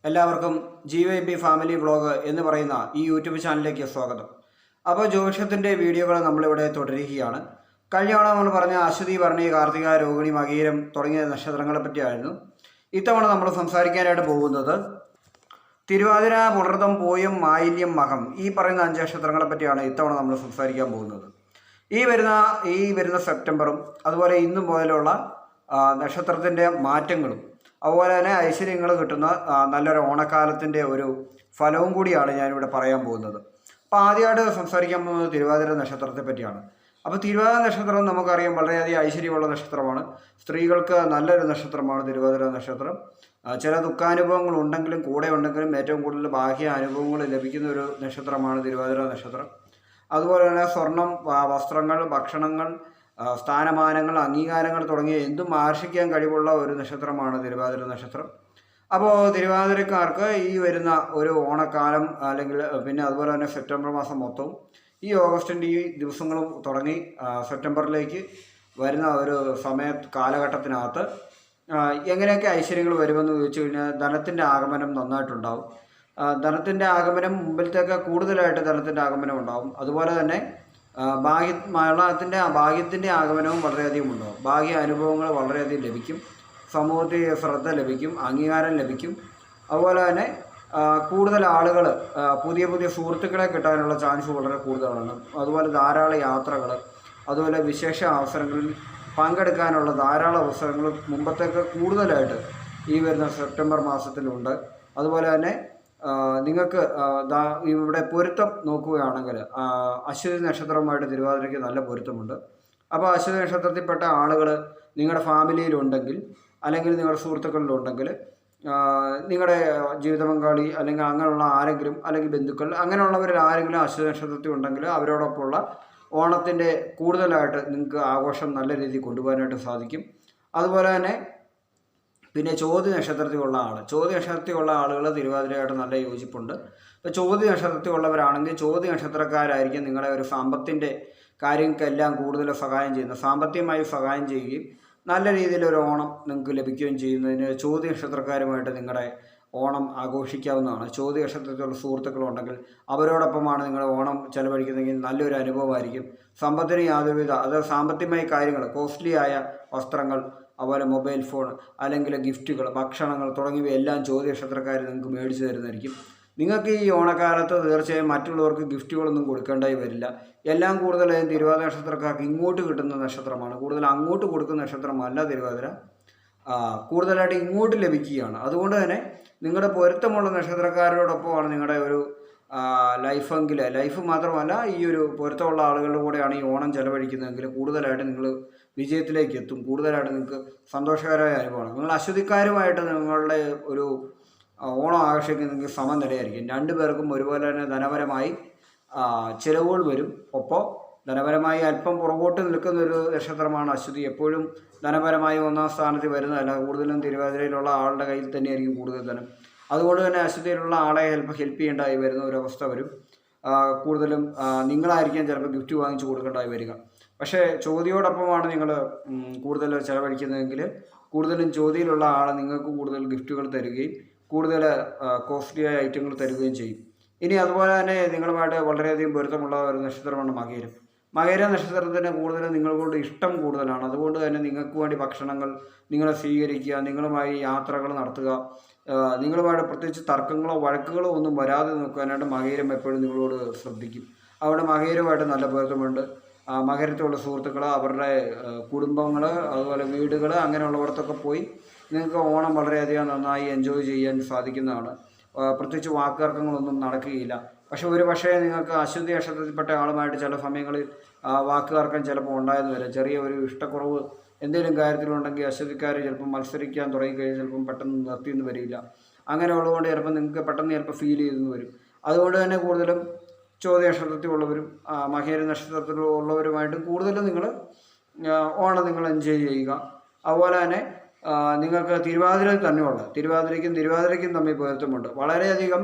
എല്ലാവർക്കും GYP family vlog എന്ന് പറയുന്ന ഈ യൂട്യൂബ് ചാനലിലേക്ക് സ്വാഗതം. അപ്പോൾ ജ്യോതിഷത്തിൻ്റെ വീഡിയോകൾ നമ്മളിവിടെ തുടരുകയാണ്. കഴിഞ്ഞ തവണ നമ്മൾ പറഞ്ഞ അശ്വതി, ഭരണി, കാർത്തിക, രോഹിണി, മകീരം തുടങ്ങിയ നക്ഷത്രങ്ങളെ പറ്റിയായിരുന്നു. ഇത്തവണ നമ്മൾ സംസാരിക്കാനായിട്ട് പോകുന്നത് തിരുവാതിര, പുണർതം, പൂയം, മാലിന്യം, മകം ഈ പറയുന്ന 5 നക്ഷത്രങ്ങളെ പറ്റിയാണ് ഇത്തവണ നമ്മൾ സംസാരിക്കാൻ പോകുന്നത്. ഈ വരുന്ന സെപ്റ്റംബറും അതുപോലെ ഇന്നും മുതലുള്ള നക്ഷത്രത്തിൻ്റെ മാറ്റങ്ങളും അതുപോലെ തന്നെ ഐശ്വര്യങ്ങൾ കിട്ടുന്ന നല്ലൊരു ഓണക്കാലത്തിൻ്റെ ഒരു ഫലവും കൂടിയാണ് ഞാനിവിടെ പറയാൻ പോകുന്നത്. അപ്പോൾ ആദ്യമായിട്ട് സംസാരിക്കാൻ പോകുന്നത് തിരുവാതിര നക്ഷത്രത്തെ പറ്റിയാണ്. അപ്പോൾ തിരുവാതിര നക്ഷത്രം നമുക്കറിയാം വളരെയധികം ഐശ്വര്യമുള്ള നക്ഷത്രമാണ്. സ്ത്രീകൾക്ക് നല്ലൊരു നക്ഷത്രമാണ് തിരുവാതിര നക്ഷത്രം. ചില ദുഃഖാനുഭവങ്ങൾ ഉണ്ടെങ്കിലും കൂടെ ഉണ്ടെങ്കിലും ഏറ്റവും കൂടുതൽ ബാഹ്യ അനുഭവങ്ങൾ ലഭിക്കുന്ന ഒരു നക്ഷത്രമാണ് തിരുവാതിര നക്ഷത്രം. അതുപോലെ തന്നെ സ്വർണം, വസ്ത്രങ്ങൾ, ഭക്ഷണങ്ങൾ, സ്ഥാനമാനങ്ങൾ, അംഗീകാരങ്ങൾ തുടങ്ങിയ എന്തും ആകർഷിക്കാൻ കഴിവുള്ള ഒരു നക്ഷത്രമാണ് തിരുവാതിര നക്ഷത്രം. അപ്പോൾ തിരുവാതിരക്കാർക്ക് ഈ വരുന്ന ഒരു ഓണക്കാലം അല്ലെങ്കിൽ പിന്നെ അതുപോലെ തന്നെ സെപ്റ്റംബർ മാസം മൊത്തവും ഈ ഓഗസ്റ്റിൻ്റെ ഈ ദിവസങ്ങളും തുടങ്ങി സെപ്റ്റംബറിലേക്ക് വരുന്ന ഒരു കാലഘട്ടത്തിനകത്ത് എങ്ങനെയൊക്കെ ഐശ്വര്യങ്ങൾ വരുമെന്ന് ചോദിച്ചു കഴിഞ്ഞാൽ ധനത്തിൻ്റെ ആഗമനം നന്നായിട്ടുണ്ടാവും. ധനത്തിൻ്റെ ആഗമനം മുമ്പിലത്തേക്ക് കൂടുതലായിട്ട് ധനത്തിൻ്റെ ആഗമനം ഉണ്ടാവും. അതുപോലെ തന്നെ ഭാഗ്യത്തിൻ്റെ ആഗമനവും വളരെയധികം ഉണ്ടാവും. ഭാഗ്യ അനുഭവങ്ങൾ വളരെയധികം ലഭിക്കും. സമൂഹത്തിൽ ശ്രദ്ധ ലഭിക്കും, അംഗീകാരം ലഭിക്കും. അതുപോലെ തന്നെ കൂടുതൽ ആളുകൾ പുതിയ പുതിയ സുഹൃത്തുക്കളെ കിട്ടാനുള്ള ചാൻസ് വളരെ കൂടുതലാണ്. അതുപോലെ ധാരാളം യാത്രകൾ, അതുപോലെ വിശേഷ അവസരങ്ങളിൽ പങ്കെടുക്കാനുള്ള ധാരാളം അവസരങ്ങൾ മുമ്പത്തേക്ക് കൂടുതലായിട്ട് ഈ വരുന്ന സെപ്റ്റംബർ മാസത്തിലുണ്ട്. അതുപോലെ തന്നെ നിങ്ങൾക്ക് ഇവിടെ പൊരുത്തം നോക്കുകയാണെങ്കിൽ അശ്വതി നക്ഷത്രവുമായിട്ട് തിരുവാതിരയ്ക്ക് നല്ല പൊരുത്തമുണ്ട്. അപ്പോൾ അശ്വതി നക്ഷത്രത്തിൽപ്പെട്ട ആളുകൾ നിങ്ങളുടെ ഫാമിലിയിലുണ്ടെങ്കിൽ അല്ലെങ്കിൽ നിങ്ങളുടെ സുഹൃത്തുക്കളിലുണ്ടെങ്കിൽ നിങ്ങളുടെ ജീവിത പങ്കാളി അല്ലെങ്കിൽ അങ്ങനെയുള്ള ആരെങ്കിലും അല്ലെങ്കിൽ ബന്ധുക്കൾ അങ്ങനെയുള്ളവരിൽ ആരെങ്കിലും അശ്വതി നക്ഷത്രത്തിൽ ഉണ്ടെങ്കിൽ അവരോടൊപ്പമുള്ള ഓണത്തിൻ്റെ കൂടുതലായിട്ട് നിങ്ങൾക്ക് ആഘോഷം നല്ല രീതിയിൽ കൊണ്ടുപോകാനായിട്ട് സാധിക്കും. അതുപോലെ തന്നെ പിന്നെ ചോതി നക്ഷത്രത്തിലുള്ള ആളുകൾ തിരുവാതിരയായിട്ട് നല്ല യോജിപ്പുണ്ട്. ഇപ്പോൾ ചോതി നക്ഷത്രത്തിലുള്ളവരാണെങ്കിൽ ചോതി നക്ഷത്രക്കാരായിരിക്കും നിങ്ങളുടെ ഒരു സമ്പത്തിൻ്റെ കാര്യങ്ങൾക്കെല്ലാം കൂടുതൽ സഹായം ചെയ്യുന്നത്. സാമ്പത്തികമായി സഹായം ചെയ്യുകയും നല്ല രീതിയിലൊരു ഓണം നിങ്ങൾക്ക് ലഭിക്കുകയും ചെയ്യുന്നതിന് ചോതി നക്ഷത്രക്കാരുമായിട്ട് നിങ്ങളുടെ ഓണം ആഘോഷിക്കാവുന്നതാണ്. ചോതി നക്ഷത്രത്തിലുള്ള സുഹൃത്തുക്കളുണ്ടെങ്കിൽ അവരോടൊപ്പമാണ് നിങ്ങൾ ഓണം ചെലവഴിക്കുന്നതെങ്കിൽ നല്ലൊരു അനുഭവമായിരിക്കും. സമ്പത്തിന് യാതൊരുവിധ സാമ്പത്തികമായ കാര്യങ്ങൾ, കോസ്റ്റ്ലി ആയ വസ്ത്രങ്ങൾ, അതുപോലെ മൊബൈൽ ഫോൺ അല്ലെങ്കിൽ ഗിഫ്റ്റുകൾ, ഭക്ഷണങ്ങൾ തുടങ്ങിയവയെല്ലാം ചോതി നക്ഷത്രക്കാർ നിങ്ങൾക്ക് മേടിച്ചു തരുന്നതായിരിക്കും. നിങ്ങൾക്ക് ഈ ഓണക്കാലത്ത് തീർച്ചയായും മറ്റുള്ളവർക്ക് ഗിഫ്റ്റുകളൊന്നും കൊടുക്കേണ്ടായി വരില്ല. എല്ലാം കൂടുതലായും തിരുവാതിര നക്ഷത്രക്കാർക്ക് ഇങ്ങോട്ട് കിട്ടുന്ന നക്ഷത്രമാണ്. കൂടുതൽ അങ്ങോട്ട് കൊടുക്കുന്ന നക്ഷത്രമല്ല തിരുവാതിര, കൂടുതലായിട്ട് ഇങ്ങോട്ട് ലഭിക്കുകയാണ്. അതുകൊണ്ട് തന്നെ നിങ്ങളുടെ പൊരുത്തമുള്ള നക്ഷത്രക്കാരോടൊപ്പമാണ് നിങ്ങളുടെ ഒരു ലൈഫ് മാത്രമല്ല ഈ ഒരു പൊരുത്തമുള്ള ആളുകളുടെ കൂടെയാണ് ഈ ഓണം ചെലവഴിക്കുന്നതെങ്കിൽ കൂടുതലായിട്ട് നിങ്ങൾ വിജയത്തിലേക്ക് എത്തും. കൂടുതലായിട്ട് നിങ്ങൾക്ക് സന്തോഷകരമായ അനുഭവമാണ്. നിങ്ങൾ അശ്വതിക്കാരുമായിട്ട് നിങ്ങളുടെ ഒരു ഓണം ആഘോഷിക്കുന്നതെങ്കിൽ സമനിലയായിരിക്കും. രണ്ടു പേർക്കും ഒരുപോലെ തന്നെ ധനപരമായി ചിലവുകൾ വരും. ഒപ്പം ധനപരമായി അല്പം പുറകോട്ട് നിൽക്കുന്ന ഒരു നക്ഷത്രമാണ് അശ്വതി. എപ്പോഴും ധനപരമായി 1ാം സ്ഥാനത്ത് വരുന്നതല്ല. കൂടുതലും തിരുവാതിരയിലുള്ള ആളുടെ കയ്യിൽ തന്നെയായിരിക്കും കൂടുതൽ ധനം. അതുകൊണ്ട് തന്നെ അശ്വതിയിലുള്ള ആളെ ഹെൽപ്പ് ചെയ്യേണ്ടതായി വരുന്ന ഒരവസ്ഥ വരും. കൂടുതലും നിങ്ങളായിരിക്കാം ചിലപ്പോൾ ഗിഫ്റ്റ് വാങ്ങിച്ചു കൊടുക്കേണ്ടതായി വരിക. പക്ഷേ ചോതിയോടൊപ്പമാണ് നിങ്ങൾ കൂടുതൽ ചിലവഴിക്കുന്നതെങ്കിൽ കൂടുതലും ചോതിയിലുള്ള ആൾ നിങ്ങൾക്ക് കൂടുതൽ ഗിഫ്റ്റുകൾ തരികയും കൂടുതൽ കോസ്റ്റ്ലിയായ ഐറ്റങ്ങൾ തരികയും ചെയ്യും. ഇനി അതുപോലെ തന്നെ നിങ്ങളുമായിട്ട് വളരെയധികം പൊരുത്തമുള്ള ഒരു നക്ഷത്രമാണ് മകര നക്ഷത്രത്തിന് കൂടുതലും നിങ്ങളോട് ഇഷ്ടം കൂടുതലാണ്. അതുകൊണ്ട് തന്നെ നിങ്ങൾക്ക് വേണ്ടി ഭക്ഷണങ്ങൾ നിങ്ങളെ സ്വീകരിക്കുക, നിങ്ങളുമായി യാത്രകൾ നടത്തുക, നിങ്ങളുമായിട്ട് പ്രത്യേകിച്ച് തർക്കങ്ങളോ വഴക്കുകളോ ഒന്നും വരാതെ നോക്കാനായിട്ട് മകരം എപ്പോഴും നിങ്ങളോട് ശ്രദ്ധിക്കും. അവിടെ മകരവുമായിട്ട് നല്ല പൊരുത്തമുണ്ട്. മകരത്തിലുള്ള സുഹൃത്തുക്കൾ, അവരുടെ കുടുംബങ്ങൾ, അതുപോലെ വീടുകൾ അങ്ങനെയുള്ളവർത്തൊക്കെ പോയി നിങ്ങൾക്ക് ഓണം വളരെയധികം നന്നായി എൻജോയ് ചെയ്യാൻ സാധിക്കുന്നതാണ്. പ്രത്യേകിച്ച് വാക്കുതർക്കങ്ങളൊന്നും നടക്കുകയില്ല. പക്ഷേ നിങ്ങൾക്ക് അശ്വതി നക്ഷത്രത്തിൽപ്പെട്ട ആളുമായിട്ട് ചില സമയങ്ങളിൽ വാക്കുതർക്കം ചിലപ്പോൾ ഉണ്ടായെന്ന് വരും. ചെറിയ ഒരു ഇഷ്ടക്കുറവ് എന്തെങ്കിലും കാര്യത്തിലുണ്ടെങ്കിൽ അശ്വതിക്കാർ ചിലപ്പോൾ മത്സരിക്കാൻ തുടങ്ങിക്കഴിഞ്ഞാൽ ചിലപ്പം പെട്ടെന്ന് നിർത്തിയെന്ന് വരില്ല. അങ്ങനെയുള്ളതുകൊണ്ട് ചിലപ്പോൾ നിങ്ങൾക്ക് പെട്ടെന്ന് ഫീൽ ചെയ്തെന്ന് വരും. അതുകൊണ്ട് തന്നെ കൂടുതലും ചോതി നക്ഷത്രത്തിലുള്ളവരും മകര നക്ഷത്രത്തിലുള്ളവരുമായിട്ട് കൂടുതലും നിങ്ങൾ ഓണം നിങ്ങൾ എൻജോയ് ചെയ്യുക. അതുപോലെ തന്നെ നിങ്ങൾക്ക് തിരുവാതിരയ്ക്കും തമ്മിൽ പൊരുത്തമുണ്ട്. വളരെയധികം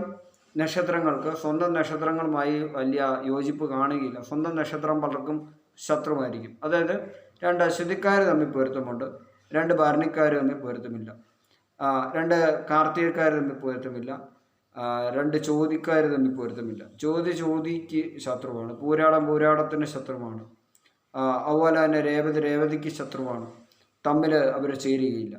നക്ഷത്രങ്ങൾക്ക് സ്വന്തം നക്ഷത്രങ്ങളുമായി വലിയ യോജിപ്പ് കാണുകയില്ല. സ്വന്തം നക്ഷത്രം പലർക്കും ശത്രുവായിരിക്കും. അതായത് 2 അശ്വതിക്കാർ തമ്മിൽ പൊരുത്തമുണ്ട്, 2 ഭരണിക്കാർ തമ്മിൽ പൊരുത്തമില്ല. രണ്ട് കാർത്തികക്കാർ തമ്മിൽ പൊരുത്തമില്ല, രണ്ട് ചോതിക്കാർ തമ്മിൽ പൊരുത്തമില്ല. ചോതിക്ക് ശത്രുവാണ്, പൂരാടത്തിന് ശത്രുവാണ്, അതുപോലെ തന്നെ രേവതിക്ക് ശത്രുവാണ്. തമ്മിൽ അവർ ചേരുകയില്ല,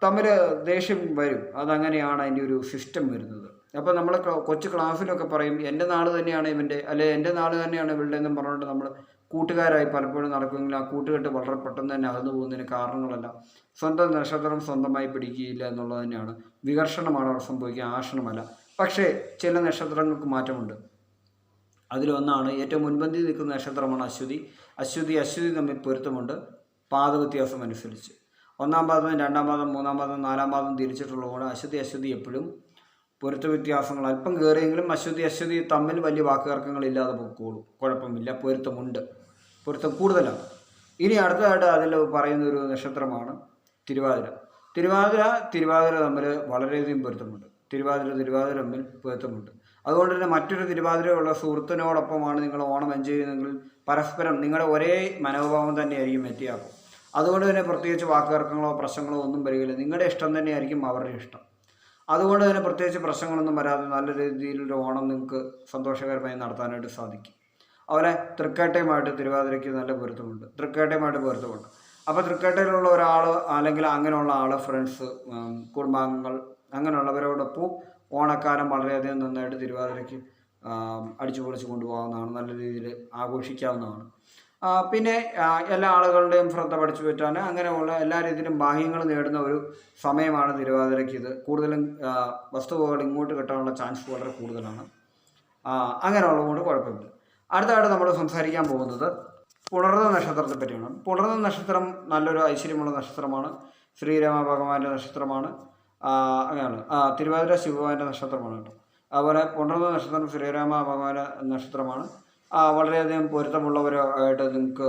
തമ്മിൽ ദേഷ്യം വരും. അതങ്ങനെയാണ് അതിൻ്റെ ഒരു സിസ്റ്റം വരുന്നത്. അപ്പോൾ നമ്മൾ കൊച്ചു ക്ലാസ്സിലൊക്കെ പറയും എൻ്റെ നാട് തന്നെയാണ് ഇവൻ്റെ, അല്ലെ എൻ്റെ നാട് തന്നെയാണ് ഇവളുടെ എന്നും പറഞ്ഞുകൊണ്ട് നമ്മൾ കൂട്ടുകാരായി പലപ്പോഴും നടക്കുമെങ്കിൽ ആ കൂട്ടുകെട്ട് വളരെ പെട്ടെന്ന് തന്നെ അകന്നു പോകുന്നതിന് കാരണങ്ങളെല്ലാം സ്വന്തം നക്ഷത്രം സ്വന്തമായി പിടിക്കുകയില്ല എന്നുള്ളത് തന്നെയാണ്. വികർഷണമാണ് അവിടെ സംഭവിക്കുക, ആഷണമല്ല. പക്ഷേ ചില നക്ഷത്രങ്ങൾക്ക് മാറ്റമുണ്ട്. അതിലൊന്നാണ് ഏറ്റവും മുൻപന്തി നിൽക്കുന്ന നക്ഷത്രമാണ് അശ്വതി തമ്മിൽ പൊരുത്തമുണ്ട് പാദവ്യത്യാസം അനുസരിച്ച്. 1-ാം പാദം 2-ാം പാദം 3-ാം പാദം 4-ാം പാദം തിരിച്ചിട്ടുള്ളതുകൊണ്ട് അശ്വതി എപ്പോഴും പൊരുത്ത വ്യത്യാസങ്ങൾ അല്പം കയറിയെങ്കിലും അശ്വതി തമ്മിൽ വലിയ വാക്കുതർക്കങ്ങളില്ലാതെ പൊക്കോളും, കുഴപ്പമില്ല. പൊരുത്തം കൂടുതലാണ്. ഇനി അടുത്തതായിട്ട് അതിൽ പറയുന്ന ഒരു നക്ഷത്രമാണ് തിരുവാതിര തമ്മിൽ വളരെയധികം പൊരുത്തമുണ്ട്. തിരുവാതിര തമ്മിൽ പൊരുത്തമുണ്ട്. അതുകൊണ്ട് തന്നെ മറ്റൊരു തിരുവാതിരയുള്ള സുഹൃത്തിനോടൊപ്പമാണ് നിങ്ങൾ ഓണം എൻജോയ് ചെയ്യുന്നതെങ്കിൽ പരസ്പരം നിങ്ങളുടെ ഒരേ മനോഭാവം തന്നെയായിരിക്കും എത്തിയാക്കും. അതുകൊണ്ട് തന്നെ പ്രത്യേകിച്ച് വാക്കുതർക്കങ്ങളോ പ്രശ്നങ്ങളോ ഒന്നും വരികയില്ല. നിങ്ങളുടെ ഇഷ്ടം തന്നെയായിരിക്കും അവരുടെ ഇഷ്ടം. അതുകൊണ്ട് തന്നെ പ്രത്യേകിച്ച് പ്രശ്നങ്ങളൊന്നും വരാതെ നല്ല രീതിയിലൊരു ഓണം നിങ്ങൾക്ക് സന്തോഷകരമായി നടത്താനായിട്ട് സാധിക്കും. അതുപോലെ തൃക്കേട്ടയുമായിട്ട് തിരുവാതിരയ്ക്ക് നല്ല പൊരുത്തമുണ്ട്. അപ്പോൾ തൃക്കേട്ടയിലുള്ള ഒരാൾ അല്ലെങ്കിൽ അങ്ങനെയുള്ള ആൾ, ഫ്രണ്ട്സ്, കുടുംബാംഗങ്ങൾ അങ്ങനെയുള്ളവരോടൊപ്പം ഓണക്കാലം വളരെയധികം നന്നായിട്ട് തിരുവാതിരയ്ക്ക് അടിച്ചു പൊളിച്ച് കൊണ്ടുപോകാവുന്നതാണ്, നല്ല രീതിയിൽ ആഘോഷിക്കാവുന്നതാണ്. പിന്നെ എല്ലാ ആളുകളുടെയും ശ്രദ്ധ പഠിച്ചു പറ്റാൻ അങ്ങനെയുള്ള എല്ലാ രീതിയിലും ഭാഗ്യങ്ങൾ നേടുന്ന ഒരു സമയമാണ് തിരുവാതിരയ്ക്ക്. ഇത് കൂടുതലും വസ്തുവകൾ ഇങ്ങോട്ട് കിട്ടാനുള്ള ചാൻസ് വളരെ കൂടുതലാണ്. അങ്ങനെയുള്ളതുകൊണ്ട് കുഴപ്പമില്ല. അടുത്തായിട്ട് നമ്മൾ സംസാരിക്കാൻ പോകുന്നത് പുണർന്ന നക്ഷത്രത്തെ പറ്റിയാണ്. പുണർന്ന നക്ഷത്രം നല്ലൊരു ഐശ്വര്യമുള്ള നക്ഷത്രമാണ്, ശ്രീരാമ ഭഗവാന്റെ നക്ഷത്രമാണ്. അങ്ങനെയാണ്. തിരുവാതിര ശിവഭഗവാന്റെ നക്ഷത്രമാണ് കേട്ടോ. അതുപോലെ പുണർന്ന നക്ഷത്രം ശ്രീരാമ ഭഗവാന്റെ നക്ഷത്രമാണ്. വളരെയധികം പൊരുത്തമുള്ളവരായിട്ട് നിങ്ങൾക്ക്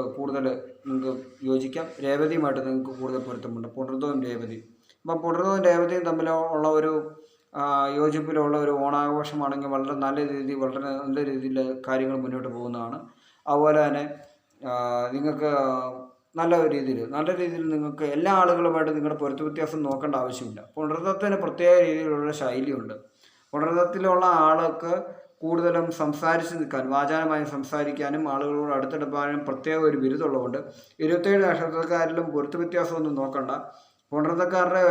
യോജിക്കാം. രേവതിയുമായിട്ട് നിങ്ങൾക്ക് കൂടുതൽ പൊരുത്തമുണ്ട്, പുണർന്നവും രേവതിയും. അപ്പം പുണർന്നവും രേവതിയും തമ്മിലുള്ള ഒരു യോജിപ്പിലുള്ള ഒരു ഓണാഘോഷമാണെങ്കിൽ വളരെ നല്ല രീതിയിൽ കാര്യങ്ങൾ മുന്നോട്ട് പോകുന്നതാണ്. അതുപോലെ തന്നെ നിങ്ങൾക്ക് നല്ല രീതിയിൽ നിങ്ങൾക്ക് എല്ലാ ആളുകളുമായിട്ട് നിങ്ങളുടെ പൊരുത്ത വ്യത്യാസം നോക്കേണ്ട ആവശ്യമില്ല. പുണർന്നത്തിന് പ്രത്യേക രീതിയിലുള്ള ശൈലിയുണ്ട്. പുണർന്നത്തിലുള്ള ആൾക്ക് കൂടുതലും സംസാരിച്ച് നിൽക്കാൻ, വാചാലമായി സംസാരിക്കാനും ആളുകളോട് അടുത്തെടുക്കാനും പ്രത്യേക ഒരു ബിരുദമുള്ളതുകൊണ്ട് 27 നക്ഷത്രക്കാരിലും പൊരുത്ത വ്യത്യാസമൊന്നും നോക്കണ്ട. പുണർന്നക്കാരുടെ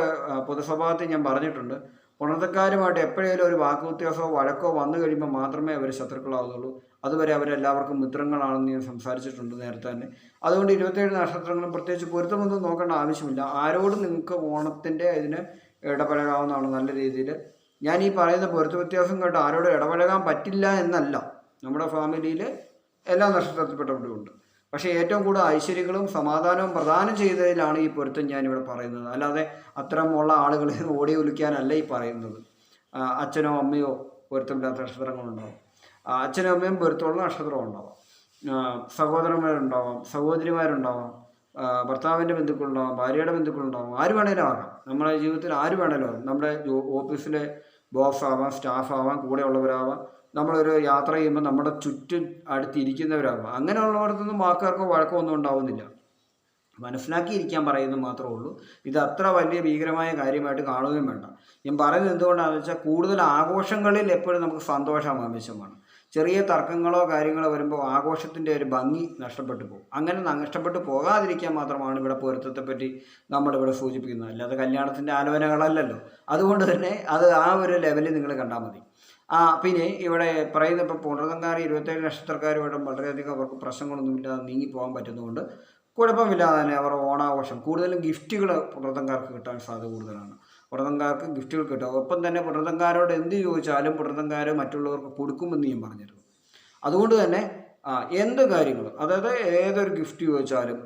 പൊതുസ്വഭാവത്തിൽ ഞാൻ പറഞ്ഞിട്ടുണ്ട്, പുണർന്നക്കാരുമായിട്ട് എപ്പോഴേലും ഒരു വാക്ക് വ്യത്യാസമോ വഴക്കോ വന്നു കഴിയുമ്പോൾ മാത്രമേ അവർ ശത്രുക്കളാവുന്നുള്ളൂ. അതുവരെ അവരെല്ലാവർക്കും മിത്രങ്ങളാണെന്ന് ഞാൻ സംസാരിച്ചിട്ടുണ്ട് നേരത്തെ തന്നെ. അതുകൊണ്ട് 27 നക്ഷത്രങ്ങളും പ്രത്യേകിച്ച് പൊരുത്തമൊന്നും നോക്കേണ്ട ആവശ്യമില്ല. ആരോടും നിങ്ങൾക്ക് ഓണത്തിൻ്റെ ഇതിന് ഇടപഴകാവുന്നതാണ് നല്ല രീതിയിൽ. ഞാൻ ഈ പറയുന്ന പൊരുത്ത വ്യത്യാസം കേട്ട് ആരോടും ഇടപഴകാൻ പറ്റില്ല എന്നല്ല, നമ്മുടെ ഫാമിലിയിൽ എല്ലാ നക്ഷത്രത്തിൽപ്പെട്ടവരും ഉണ്ട്. പക്ഷേ ഏറ്റവും കൂടുതൽ ഐശ്വര്യങ്ങളും സമാധാനവും പ്രദാനം ചെയ്തതിലാണ് ഈ പൊരുത്തം ഞാനിവിടെ പറയുന്നത്. അല്ലാതെ അത്തരമുള്ള ആളുകളെ ഓടി ഒലിക്കാനല്ല ഈ പറയുന്നത്. അച്ഛനോ അമ്മയോ പൊരുത്തമില്ലാത്ത നക്ഷത്രങ്ങളുണ്ടാവും, അച്ഛനും അമ്മയും പൊരുത്തമുള്ള നക്ഷത്രവും ഉണ്ടാവാം, സഹോദരന്മാരുണ്ടാവാം, സഹോദരിമാരുണ്ടാവാം, ഭർത്താവിൻ്റെ ബന്ധുക്കളുണ്ടാവാം, ഭാര്യയുടെ ബന്ധുക്കളുണ്ടാവാം, ആര് വേണേലും ആകാം. നമ്മുടെ ജീവിതത്തിൽ ആര് വേണേലും ആകാം. നമ്മുടെ ഓഫീസിലെ ബോസ് ആവാം, സ്റ്റാഫ് ആവാം, കൂടെയുള്ളവരാവാം, നമ്മളൊരു യാത്ര ചെയ്യുമ്പോൾ നമ്മുടെ ചുറ്റും അടുത്തിരിക്കുന്നവരാവാം. അങ്ങനെയുള്ളവർക്കൊന്നും വാക്കുകൾക്കോ വഴക്കോ ഒന്നും ഉണ്ടാവുന്നില്ല. മനസ്സിലാക്കിയിരിക്കാൻ പറയുന്നത് മാത്രമേ ഉള്ളൂ. ഇത് അത്ര വലിയ ഭീകരമായ കാര്യമായിട്ട് കാണുകയും വേണ്ട. ഞാൻ പറയുന്നത് എന്തുകൊണ്ടാണെന്ന് വെച്ചാൽ കൂടുതൽ ആഘോഷങ്ങളിൽ എപ്പോഴും നമുക്ക് സന്തോഷം ആവശ്യമാണ്. ചെറിയ തർക്കങ്ങളോ കാര്യങ്ങളോ വരുമ്പോൾ ആഘോഷത്തിൻ്റെ ഒരു ഭംഗി നഷ്ടപ്പെട്ടു പോകും. അങ്ങനെ നഷ്ടപ്പെട്ടു പോകാതിരിക്കാൻ മാത്രമാണ് ഇവിടെ പൊരുത്തത്തെപ്പറ്റി നമ്മളിവിടെ സൂചിപ്പിക്കുന്നത്, അല്ലാതെ കല്യാണത്തിൻ്റെ ആലോചനകളല്ലല്ലോ. അതുകൊണ്ട് തന്നെ അത് ആ ഒരു ലെവലിൽ നിങ്ങൾ കണ്ടാൽ മതി. പിന്നെ ഇവിടെ പറയുന്ന ഇപ്പോൾ പുണർന്നക്കാർ 27 നക്ഷത്രക്കാരുമായിട്ട് വളരെയധികം അവർക്ക് പ്രശ്നങ്ങളൊന്നുമില്ലാതെ നീങ്ങിപ്പോകാൻ പറ്റുന്നതുകൊണ്ട് കുഴപ്പമില്ലാതെ തന്നെ അവർ ഓണാഘോഷം കൂടുതലും ഗിഫ്റ്റുകൾ പുണർന്നക്കാർക്ക് കിട്ടാൻ സാധ്യത കൂടുതലാണ്. പുണർന്നക്കാർക്ക് ഗിഫ്റ്റുകൾ കിട്ടും. ഒപ്പം തന്നെ പുണർന്നക്കാരോട് എന്ത് ചോദിച്ചാലും പുണർന്നക്കാർ മറ്റുള്ളവർക്ക് കൊടുക്കുമെന്ന് ഞാൻ പറഞ്ഞിരുന്നു. അതുകൊണ്ട് തന്നെ എന്ത് കാര്യങ്ങളും, അതായത് ഏതൊരു ഗിഫ്റ്റ് ചോദിച്ചാലും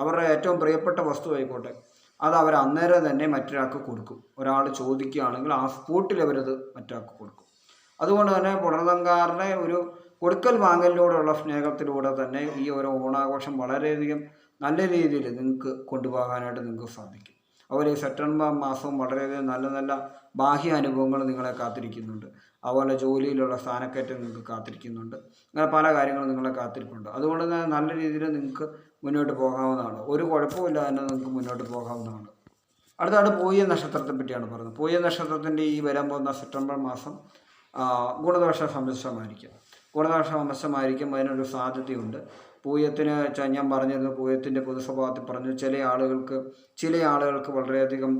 അവരുടെ ഏറ്റവും പ്രിയപ്പെട്ട വസ്തു ആയിക്കോട്ടെ അത് അവർ അന്നേരം തന്നെ മറ്റൊരാൾക്ക് കൊടുക്കും. ഒരാൾ ചോദിക്കുകയാണെങ്കിൽ ആ സ്പോട്ടിൽ അവരത് മറ്റൊരാൾക്ക് കൊടുക്കും. അതുകൊണ്ട് തന്നെ പുണർന്നക്കാരുടെ ഒരു കൊടുക്കൽ വാങ്ങലിലൂടെയുള്ള സ്നേഹത്തിലൂടെ തന്നെ ഈ ഒരു ഓണാഘോഷം വളരെയധികം നല്ല രീതിയിൽ നിങ്ങൾക്ക് കൊണ്ടുപോകാനായിട്ട് നിങ്ങൾക്ക് സാധിക്കും. അതുപോലെ ഈ സെപ്റ്റംബർ മാസവും വളരെയധികം നല്ല നല്ല ബാഹ്യ അനുഭവങ്ങൾ നിങ്ങളെ കാത്തിരിക്കുന്നുണ്ട്. അതുപോലെ ജോലിയിലുള്ള സ്ഥാനക്കയറ്റം നിങ്ങൾക്ക് കാത്തിരിക്കുന്നുണ്ട്. അങ്ങനെ പല കാര്യങ്ങളും നിങ്ങളെ കാത്തിരിപ്പുണ്ട്. അതുകൊണ്ട് തന്നെ നല്ല രീതിയിൽ നിങ്ങൾക്ക് മുന്നോട്ട് പോകാവുന്നതാണ്. ഒരു കുഴപ്പമില്ല തന്നെ നിങ്ങൾക്ക് മുന്നോട്ട് പോകാവുന്നതാണ്. അടുത്താണ് പൂയ നക്ഷത്രത്തെ പറ്റിയാണ് പറയുന്നത്. പൂയ നക്ഷത്രത്തിൻ്റെ ഈ വരാൻ പോകുന്ന സെപ്റ്റംബർ മാസം ഗുണദോഷ സമ്മിശ്രമായിരിക്കും. ഗുണദോഷ സമ്മിശ്രമായിരിക്കും, അതിനൊരു സാധ്യതയുണ്ട്. പൂയത്തിന് ഞാൻ പറഞ്ഞിരുന്നു, പൂയത്തിൻ്റെ പൊതു സ്വഭാവത്തിൽ പറഞ്ഞു ചില ആളുകൾക്ക് വളരെയധികം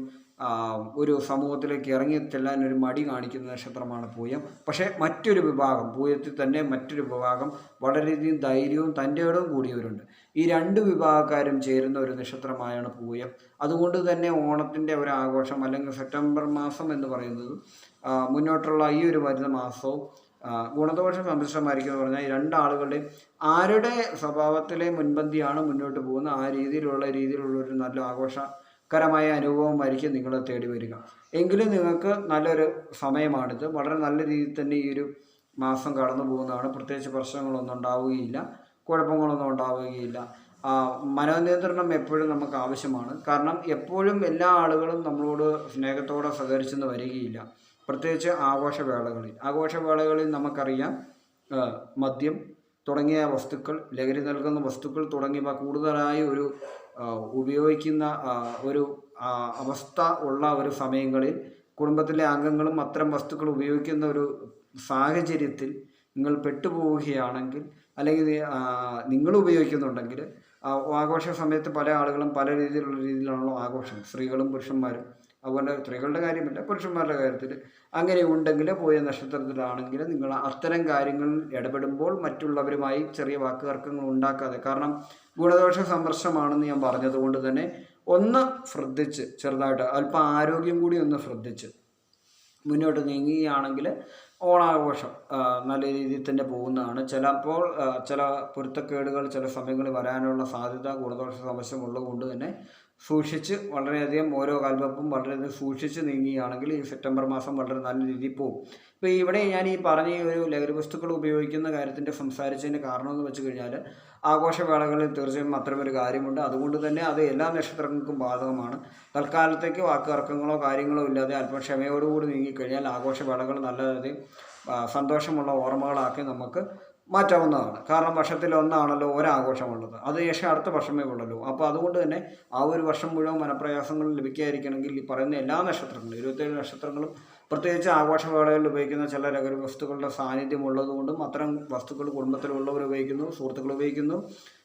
ഒരു സമൂഹത്തിലേക്ക് ഇറങ്ങിച്ചെല്ലാൻ ഒരു മടി കാണിക്കുന്ന നക്ഷത്രമാണ് പൂയം. പക്ഷേ മറ്റൊരു വിഭാഗം, പൂയത്തിൽ തന്നെ മറ്റൊരു വിഭാഗം വളരെയധികം ധൈര്യവും തൻ്റെയോടും കൂടിയവരുണ്ട്. ഈ രണ്ട് വിഭാഗക്കാരും ചേരുന്ന ഒരു നക്ഷത്രമായാണ് പൂയം. അതുകൊണ്ട് തന്നെ ഓണത്തിൻ്റെ ഒരു ആഘോഷം അല്ലെങ്കിൽ സെപ്റ്റംബർ മാസം എന്ന് പറയുന്നത് മുന്നോട്ടുള്ള ഈ ഒരു വരുന്ന മാസവും ഗുണദോഷ സമ്മിശ്രമായിരിക്കും എന്ന് പറഞ്ഞാൽ ഈ രണ്ടാളുകളുടെയും ആരുടെ സ്വഭാവത്തിലെ മുൻപന്തിയാണ് മുന്നോട്ട് പോകുന്നത് ആ രീതിയിലുള്ളൊരു നല്ല ആഘോഷകരമായ അനുഭവമായിരിക്കും നിങ്ങളെ തേടി വരിക. എങ്കിലും നിങ്ങൾക്ക് നല്ലൊരു സമയമാണിത്. വളരെ നല്ല രീതിയിൽ തന്നെ ഈ ഒരു മാസം കടന്നു പോകുന്നതാണ്. പ്രത്യേകിച്ച് പ്രശ്നങ്ങളൊന്നും ഉണ്ടാവുകയില്ല, കുഴപ്പങ്ങളൊന്നും ഉണ്ടാവുകയില്ല. മനോനിയന്ത്രണം എപ്പോഴും നമുക്ക് ആവശ്യമാണ്. കാരണം എപ്പോഴും എല്ലാ ആളുകളും നമ്മളോട് സ്നേഹത്തോടെ സഹകരിച്ചെന്ന് വരികയില്ല. പ്രത്യേകിച്ച് ആഘോഷവേളകളിൽ നമുക്കറിയാം മദ്യം തുടങ്ങിയ വസ്തുക്കൾ, ലഹരി നൽകുന്ന വസ്തുക്കൾ തുടങ്ങിയവ കൂടുതലായി ഉപയോഗിക്കുന്ന ഒരു അവസ്ഥ ഉള്ള ഒരു സമയങ്ങളിൽ കുടുംബത്തിലെ അംഗങ്ങളും അത്തരം വസ്തുക്കൾ ഉപയോഗിക്കുന്ന ഒരു സാഹചര്യത്തിൽ നിങ്ങൾ പെട്ടുപോവുകയാണെങ്കിൽ, അല്ലെങ്കിൽ നിങ്ങൾ ഉപയോഗിക്കുന്നുണ്ടെങ്കിൽ, ആഘോഷ സമയത്ത് പല ആളുകളും പല രീതിയിലാണല്ലോ ആഘോഷം, സ്ത്രീകളും പുരുഷന്മാരും. അതുപോലെ സ്ത്രീകളുടെ കാര്യമില്ല, പുരുഷന്മാരുടെ കാര്യത്തിൽ അങ്ങനെ ഉണ്ടെങ്കിൽ പൂയ നക്ഷത്രത്തിലാണെങ്കിൽ നിങ്ങൾ അത്തരം കാര്യങ്ങളിൽ ഇടപെടുമ്പോൾ മറ്റുള്ളവരുമായി ചെറിയ വാക്കുതർക്കങ്ങൾ ഉണ്ടാക്കാതെ, കാരണം ഗുണദോഷ സംഘർഷമാണെന്ന് ഞാൻ പറഞ്ഞതുകൊണ്ട് തന്നെ ഒന്ന് ശ്രദ്ധിച്ച്, ചെറുതായിട്ട് അല്പം ആരോഗ്യം കൂടി ഒന്ന് ശ്രദ്ധിച്ച് മുന്നോട്ട് നീങ്ങുകയാണെങ്കിൽ ഓണാഘോഷം നല്ല രീതിയിൽ തന്നെ പോകുന്നതാണ്. ചിലപ്പോൾ ചില പൊരുത്തക്കേടുകൾ ചില സമയങ്ങളിൽ വരാനുള്ള സാധ്യത ഗുണദോഷ സമസ്യ ഉള്ളതുകൊണ്ട് തന്നെ സൂക്ഷിച്ച് വളരെയധികം ഓരോ കാൽവെപ്പും വളരെയധികം സൂക്ഷിച്ച് നീങ്ങുകയാണെങ്കിൽ ഈ സെപ്റ്റംബർ മാസം വളരെ നല്ല രീതിയിൽ പോകും. ഇപ്പോൾ ഇവിടെ ഞാൻ ഈ പറഞ്ഞ ഒരു ലഹരി വസ്തുക്കൾ ഉപയോഗിക്കുന്ന കാര്യത്തിൻ്റെ സംസാരിച്ചതിൻ്റെ കാരണമെന്ന് വെച്ച് കഴിഞ്ഞാൽ ആഘോഷവേളകളിൽ തീർച്ചയായും അത്തരമൊരു കാര്യമുണ്ട്. അതുകൊണ്ട് തന്നെ അത് എല്ലാ നക്ഷത്രങ്ങൾക്കും ബാധകമാണ്. തൽക്കാലത്തേക്ക് വാക്കുതർക്കങ്ങളോ കാര്യങ്ങളോ ഇല്ലാതെ അല്പം ക്ഷമയോടുകൂടി നീങ്ങിക്കഴിഞ്ഞാൽ ആഘോഷവേളകൾ നല്ലതധികം സന്തോഷമുള്ള ഓർമ്മകളാക്കി നമുക്ക് മാറ്റാവുന്നതാണ്. കാരണം വർഷത്തിൽ ഒന്നാണല്ലോ ഒരാഘോഷമുള്ളത്, അത് ശേഷം അടുത്ത വർഷമേ ഉള്ളല്ലോ. അപ്പോൾ അതുകൊണ്ട് തന്നെ ആ ഒരു വർഷം മുഴുവൻ മനപ്രയാസങ്ങൾ ലഭിക്കാതിരിക്കണമെങ്കിൽ ഈ പറയുന്ന എല്ലാ നക്ഷത്രങ്ങളും 27 നക്ഷത്രങ്ങളും പ്രത്യേകിച്ച് ആഘോഷവേളകളിൽ ഉപയോഗിക്കുന്ന ചില ലഹരി വസ്തുക്കളുടെ സാന്നിധ്യം ഉള്ളതുകൊണ്ടും അത്തരം വസ്തുക്കൾ കുടുംബത്തിലുള്ളവർ ഉപയോഗിക്കുന്നു, സുഹൃത്തുക്കൾ ഉപയോഗിക്കുന്നു,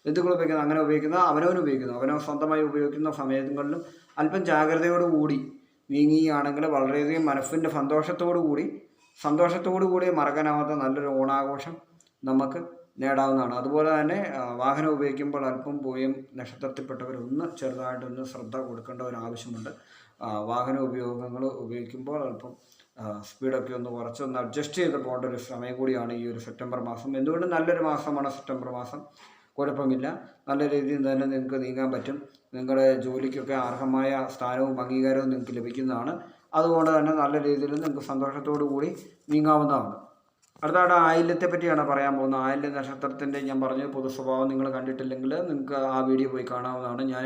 ബന്ധുക്കൾ ഉപയോഗിക്കുന്നു, അങ്ങനെ ഉപയോഗിക്കുന്ന അവനവൻ സ്വന്തമായി ഉപയോഗിക്കുന്ന സമയങ്ങളിലും അല്പം ജാഗ്രതയോടുകൂടി നീങ്ങുകയാണെങ്കിൽ വളരെയധികം മനസ്സിൻ്റെ സന്തോഷത്തോടു കൂടി മറക്കാനാവാത്ത നല്ലൊരു ഓണാഘോഷം നമുക്ക് നേടാവുന്നതാണ്. അതുപോലെ തന്നെ വാഹനം ഉപയോഗിക്കുമ്പോൾ അല്പം പൂയം നക്ഷത്രത്തിൽപ്പെട്ടവരൊന്ന് ചെറുതായിട്ടൊന്ന് ശ്രദ്ധ കൊടുക്കേണ്ട ഒരു ആവശ്യമുണ്ട്. വാഹന ഉപയോഗിക്കുമ്പോൾ അല്പം സ്പീഡൊക്കെ ഒന്ന് കുറച്ചൊന്ന് അഡ്ജസ്റ്റ് ചെയ്ത് പോകേണ്ട ഒരു സമയം കൂടിയാണ് ഈ ഒരു സെപ്റ്റംബർ മാസം. എന്തുകൊണ്ട് നല്ലൊരു മാസമാണ് സെപ്റ്റംബർ മാസം. കുഴപ്പമില്ല, നല്ല രീതിയിൽ തന്നെ നിങ്ങൾക്ക് നീങ്ങാൻ പറ്റും. നിങ്ങളുടെ ജോലിക്കൊക്കെ അർഹമായ സ്ഥാനവും അംഗീകാരവും നിങ്ങൾക്ക് ലഭിക്കുന്നതാണ്. അതുകൊണ്ട് തന്നെ നല്ല രീതിയിൽ നിങ്ങൾക്ക് സന്തോഷത്തോടു കൂടി നീങ്ങാവുന്നതാണ്. അടുത്തവിടെ ആയില്യത്തെ പറ്റിയാണ് പറയാൻ പോകുന്നത്. ആയില്യ നക്ഷത്രത്തിൻ്റെ ഞാൻ പറഞ്ഞ പൊതു സ്വഭാവം നിങ്ങൾ കണ്ടിട്ടില്ലെങ്കിൽ നിങ്ങൾക്ക് ആ വീഡിയോ പോയി കാണാവുന്നതാണ്. ഞാൻ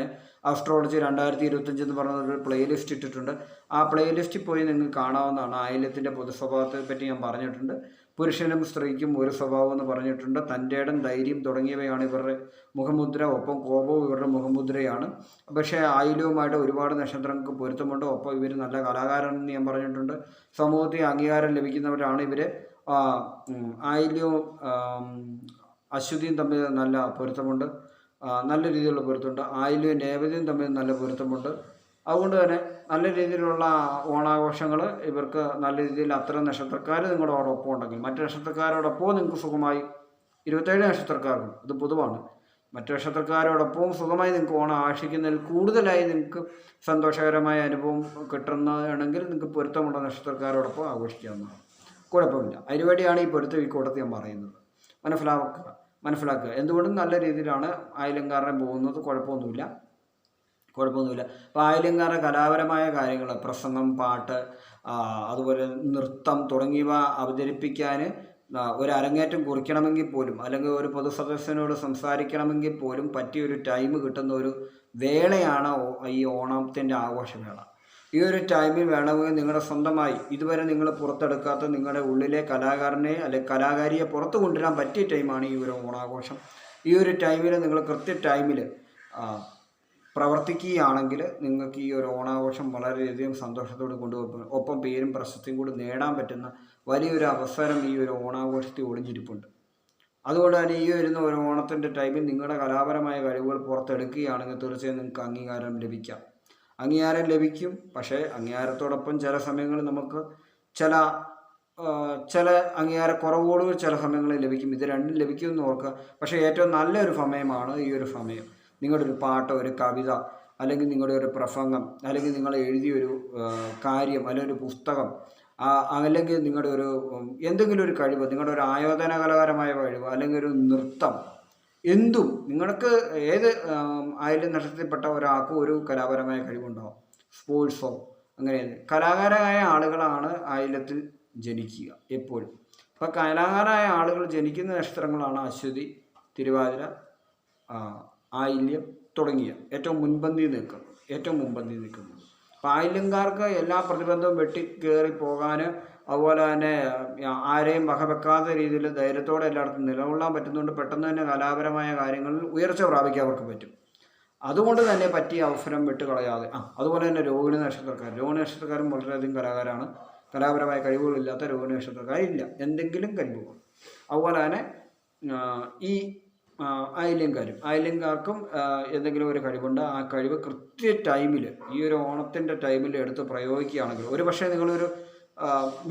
ആസ്ട്രോളജി 2025 എന്ന് പറഞ്ഞൊരു പ്ലേലിസ്റ്റ് ഇട്ടിട്ടുണ്ട്. ആ പ്ലേലിസ്റ്റിൽ പോയി നിങ്ങൾക്ക് കാണാവുന്നതാണ്. ആയില്യത്തിൻ്റെ പൊതു സ്വഭാവത്തെ പറ്റി ഞാൻ പറഞ്ഞിട്ടുണ്ട്. പുരുഷനും സ്ത്രീക്കും ഒരു സ്വഭാവം എന്ന് പറഞ്ഞിട്ടുണ്ട്. തൻ്റെ ഇടം, ധൈര്യം തുടങ്ങിയവയാണ് ഇവരുടെ മുഖമുദ്ര. ഒപ്പം കോപവും ഇവരുടെ മുഖമുദ്രയാണ്. പക്ഷേ ആയില്യവുമായിട്ട് ഒരുപാട് നക്ഷത്രങ്ങൾക്ക് പൊരുത്തമുണ്ട്. ഒപ്പം ഇവർ നല്ല കലാകാരനെന്ന് ഞാൻ പറഞ്ഞിട്ടുണ്ട്. സമൂഹത്തിൽ അംഗീകാരം ലഭിക്കുന്നവരാണ് ഇവർ. ആയില്യവും അശ്വതിയും തമ്മിൽ നല്ല പൊരുത്തമുണ്ട്, നല്ല രീതിയിലുള്ള പൊരുത്തമുണ്ട്. ആയില്യവും രേവതിയും തമ്മിൽ നല്ല പൊരുത്തമുണ്ട്. അതുകൊണ്ട് തന്നെ നല്ല രീതിയിലുള്ള ഓണാഘോഷങ്ങൾ ഇവർക്ക് നല്ല രീതിയിൽ അത്തരം നക്ഷത്രക്കാർ നിങ്ങളോടൊപ്പം ഉണ്ടെങ്കിൽ മറ്റു നക്ഷത്രക്കാരോടൊപ്പം നിങ്ങൾക്ക് സുഖമായി 27 നക്ഷത്രക്കാർക്കും ഇത് പൊതുവാണ്. മറ്റു നക്ഷത്രക്കാരോടൊപ്പം സുഖമായി നിങ്ങൾക്ക് ഓണം ആഘോഷിക്കുന്നതിൽ കൂടുതലായി നിങ്ങൾക്ക് സന്തോഷകരമായ അനുഭവം കിട്ടുന്നതാണെങ്കിൽ നിങ്ങൾക്ക് പൊരുത്തമുള്ള നക്ഷത്രക്കാരോടൊപ്പം ആഘോഷിക്കാവുന്നതാണ്. കുഴപ്പമില്ല. അതിനുവേണ്ടിയാണ് ഈ പൊരുത്തം ഈ കൂട്ടത്തിൽ ഞാൻ പറയുന്നത്. മനസ്സിലാക്കുക. എന്തുകൊണ്ടും നല്ല രീതിയിലാണ് ആയില്യംകാരനെ പോകുന്നത്. കുഴപ്പമൊന്നുമില്ല. അപ്പോൾ ആയില്യംകാരുടെ കലാപരമായ കാര്യങ്ങൾ, പ്രസംഗം, പാട്ട്, അതുപോലെ നൃത്തം തുടങ്ങിയവ അവതരിപ്പിക്കാൻ ഒരു അരങ്ങേറ്റം കുറിക്കണമെങ്കിൽ പോലും, അല്ലെങ്കിൽ ഒരു പൊതുസദസ്സിനോട് സംസാരിക്കണമെങ്കിൽ പോലും പറ്റിയൊരു ടൈം കിട്ടുന്ന ഒരു വേളയാണ് ഈ ഓണത്തിൻ്റെ ആഘോഷവേള. ഈ ഒരു ടൈമിൽ വേണമെങ്കിൽ നിങ്ങളുടെ സ്വന്തമായി ഇതുവരെ നിങ്ങൾ പുറത്തെടുക്കാത്ത നിങ്ങളുടെ ഉള്ളിലെ കലാകാരനെ അല്ലെങ്കിൽ കലാകാരിയെ പുറത്തു കൊണ്ടുവരാൻ പറ്റിയ ടൈമാണ് ഈ ഒരു ഓണാഘോഷം. ഈ ഒരു ടൈമിൽ നിങ്ങൾ കൃത്യ ടൈമിൽ പ്രവർത്തിക്കുകയാണെങ്കിൽ നിങ്ങൾക്ക് ഈ ഒരു ഓണാഘോഷം വളരെയധികം സന്തോഷത്തോടെ കൊണ്ടുപോകും. ഒപ്പം പേരും പ്രശസ്തിയും കൂടി നേടാൻ പറ്റുന്ന വലിയൊരു അവസരം ഈ ഒരു ഓണാഘോഷത്തിൽ ഒളിഞ്ഞിരിപ്പുണ്ട്. അതുകൊണ്ട് തന്നെ ഈ വരുന്ന ഒരു ഓണത്തിൻ്റെ ടൈമിൽ നിങ്ങളുടെ കലാപരമായ കഴിവുകൾ പുറത്തെടുക്കുകയാണെങ്കിൽ തീർച്ചയായും നിങ്ങൾക്ക് അംഗീകാരം ലഭിക്കാം. അംഗീകാരം ലഭിക്കും. പക്ഷേ അംഗീകാരത്തോടൊപ്പം ചില സമയങ്ങളിൽ നമുക്ക് ചില അംഗീകാരക്കുറവുകൾ ചില സമയങ്ങളിൽ ലഭിക്കും. ഇത് രണ്ടും ലഭിക്കുമെന്ന് ഓർക്കുക. പക്ഷേ ഏറ്റവും നല്ലൊരു സമയമാണ് ഈ ഒരു സമയം. നിങ്ങളുടെ ഒരു പാട്ട്, ഒരു കവിത, അല്ലെങ്കിൽ നിങ്ങളുടെ ഒരു പ്രസംഗം, അല്ലെങ്കിൽ നിങ്ങൾ എഴുതിയൊരു കാര്യം, അല്ലെങ്കിൽ ഒരു പുസ്തകം, അല്ലെങ്കിൽ നിങ്ങളുടെ ഒരു എന്തെങ്കിലും ഒരു കഴിവ്, നിങ്ങളുടെ ഒരു ആയോധനകലാപരമായ കഴിവ്, അല്ലെങ്കിൽ ഒരു നൃത്തം, എന്തും നിങ്ങൾക്ക് ഏത് ആയില്യം നക്ഷത്രത്തിൽപ്പെട്ട ഒരാൾക്കും ഒരു കലാപരമായ കഴിവുണ്ടാവും. സ്പോർട്സോ അങ്ങനെ കലാകാരായ ആളുകളാണ് ആയില്യത്തിൽ ജനിക്കുക എപ്പോഴും. അപ്പോൾ കലാകാരായ ആളുകൾ ജനിക്കുന്ന നക്ഷത്രങ്ങളാണ് അശ്വതി, തിരുവാതിര, ആയില്യം തുടങ്ങിയ ഏറ്റവും മുൻപന്തിയിൽ നിൽക്കുന്നത്. അപ്പോൾ ആയില്യംകാർക്ക് എല്ലാ പ്രതിബന്ധവും വെട്ടിക്കയറി പോകാൻ, അതുപോലെ തന്നെ ആരെയും വകവെക്കാത്ത രീതിയിൽ ധൈര്യത്തോടെ എല്ലായിടത്തും നിലകൊള്ളാൻ പറ്റുന്നതുകൊണ്ട് പെട്ടെന്ന് തന്നെ കലാപരമായ കാര്യങ്ങളിൽ ഉയർച്ച പ്രാപിക്കാൻ അവർക്ക് പറ്റും. അതുകൊണ്ട് തന്നെ പറ്റിയ അവസരം വിട്ടുകളയാതെ. അതുപോലെ തന്നെ രോഹിണി നക്ഷത്രക്കാരും വളരെയധികം കലാകാരാണ്. കലാപരമായ കഴിവുകളില്ലാത്ത രോഹിണി നക്ഷത്രക്കാരില്ല, എന്തെങ്കിലും കഴിവുകൾ. അതുപോലെ തന്നെ ഈ ആയില്യംകാർക്കും എന്തെങ്കിലും ഒരു കഴിവുണ്ട്. ആ കഴിവ് കൃത്യ ടൈമിൽ, ഈ ഒരു ഓണത്തിൻ്റെ ടൈമിൽ എടുത്ത് പ്രയോഗിക്കുകയാണെങ്കിൽ, ഒരു പക്ഷേ നിങ്ങളൊരു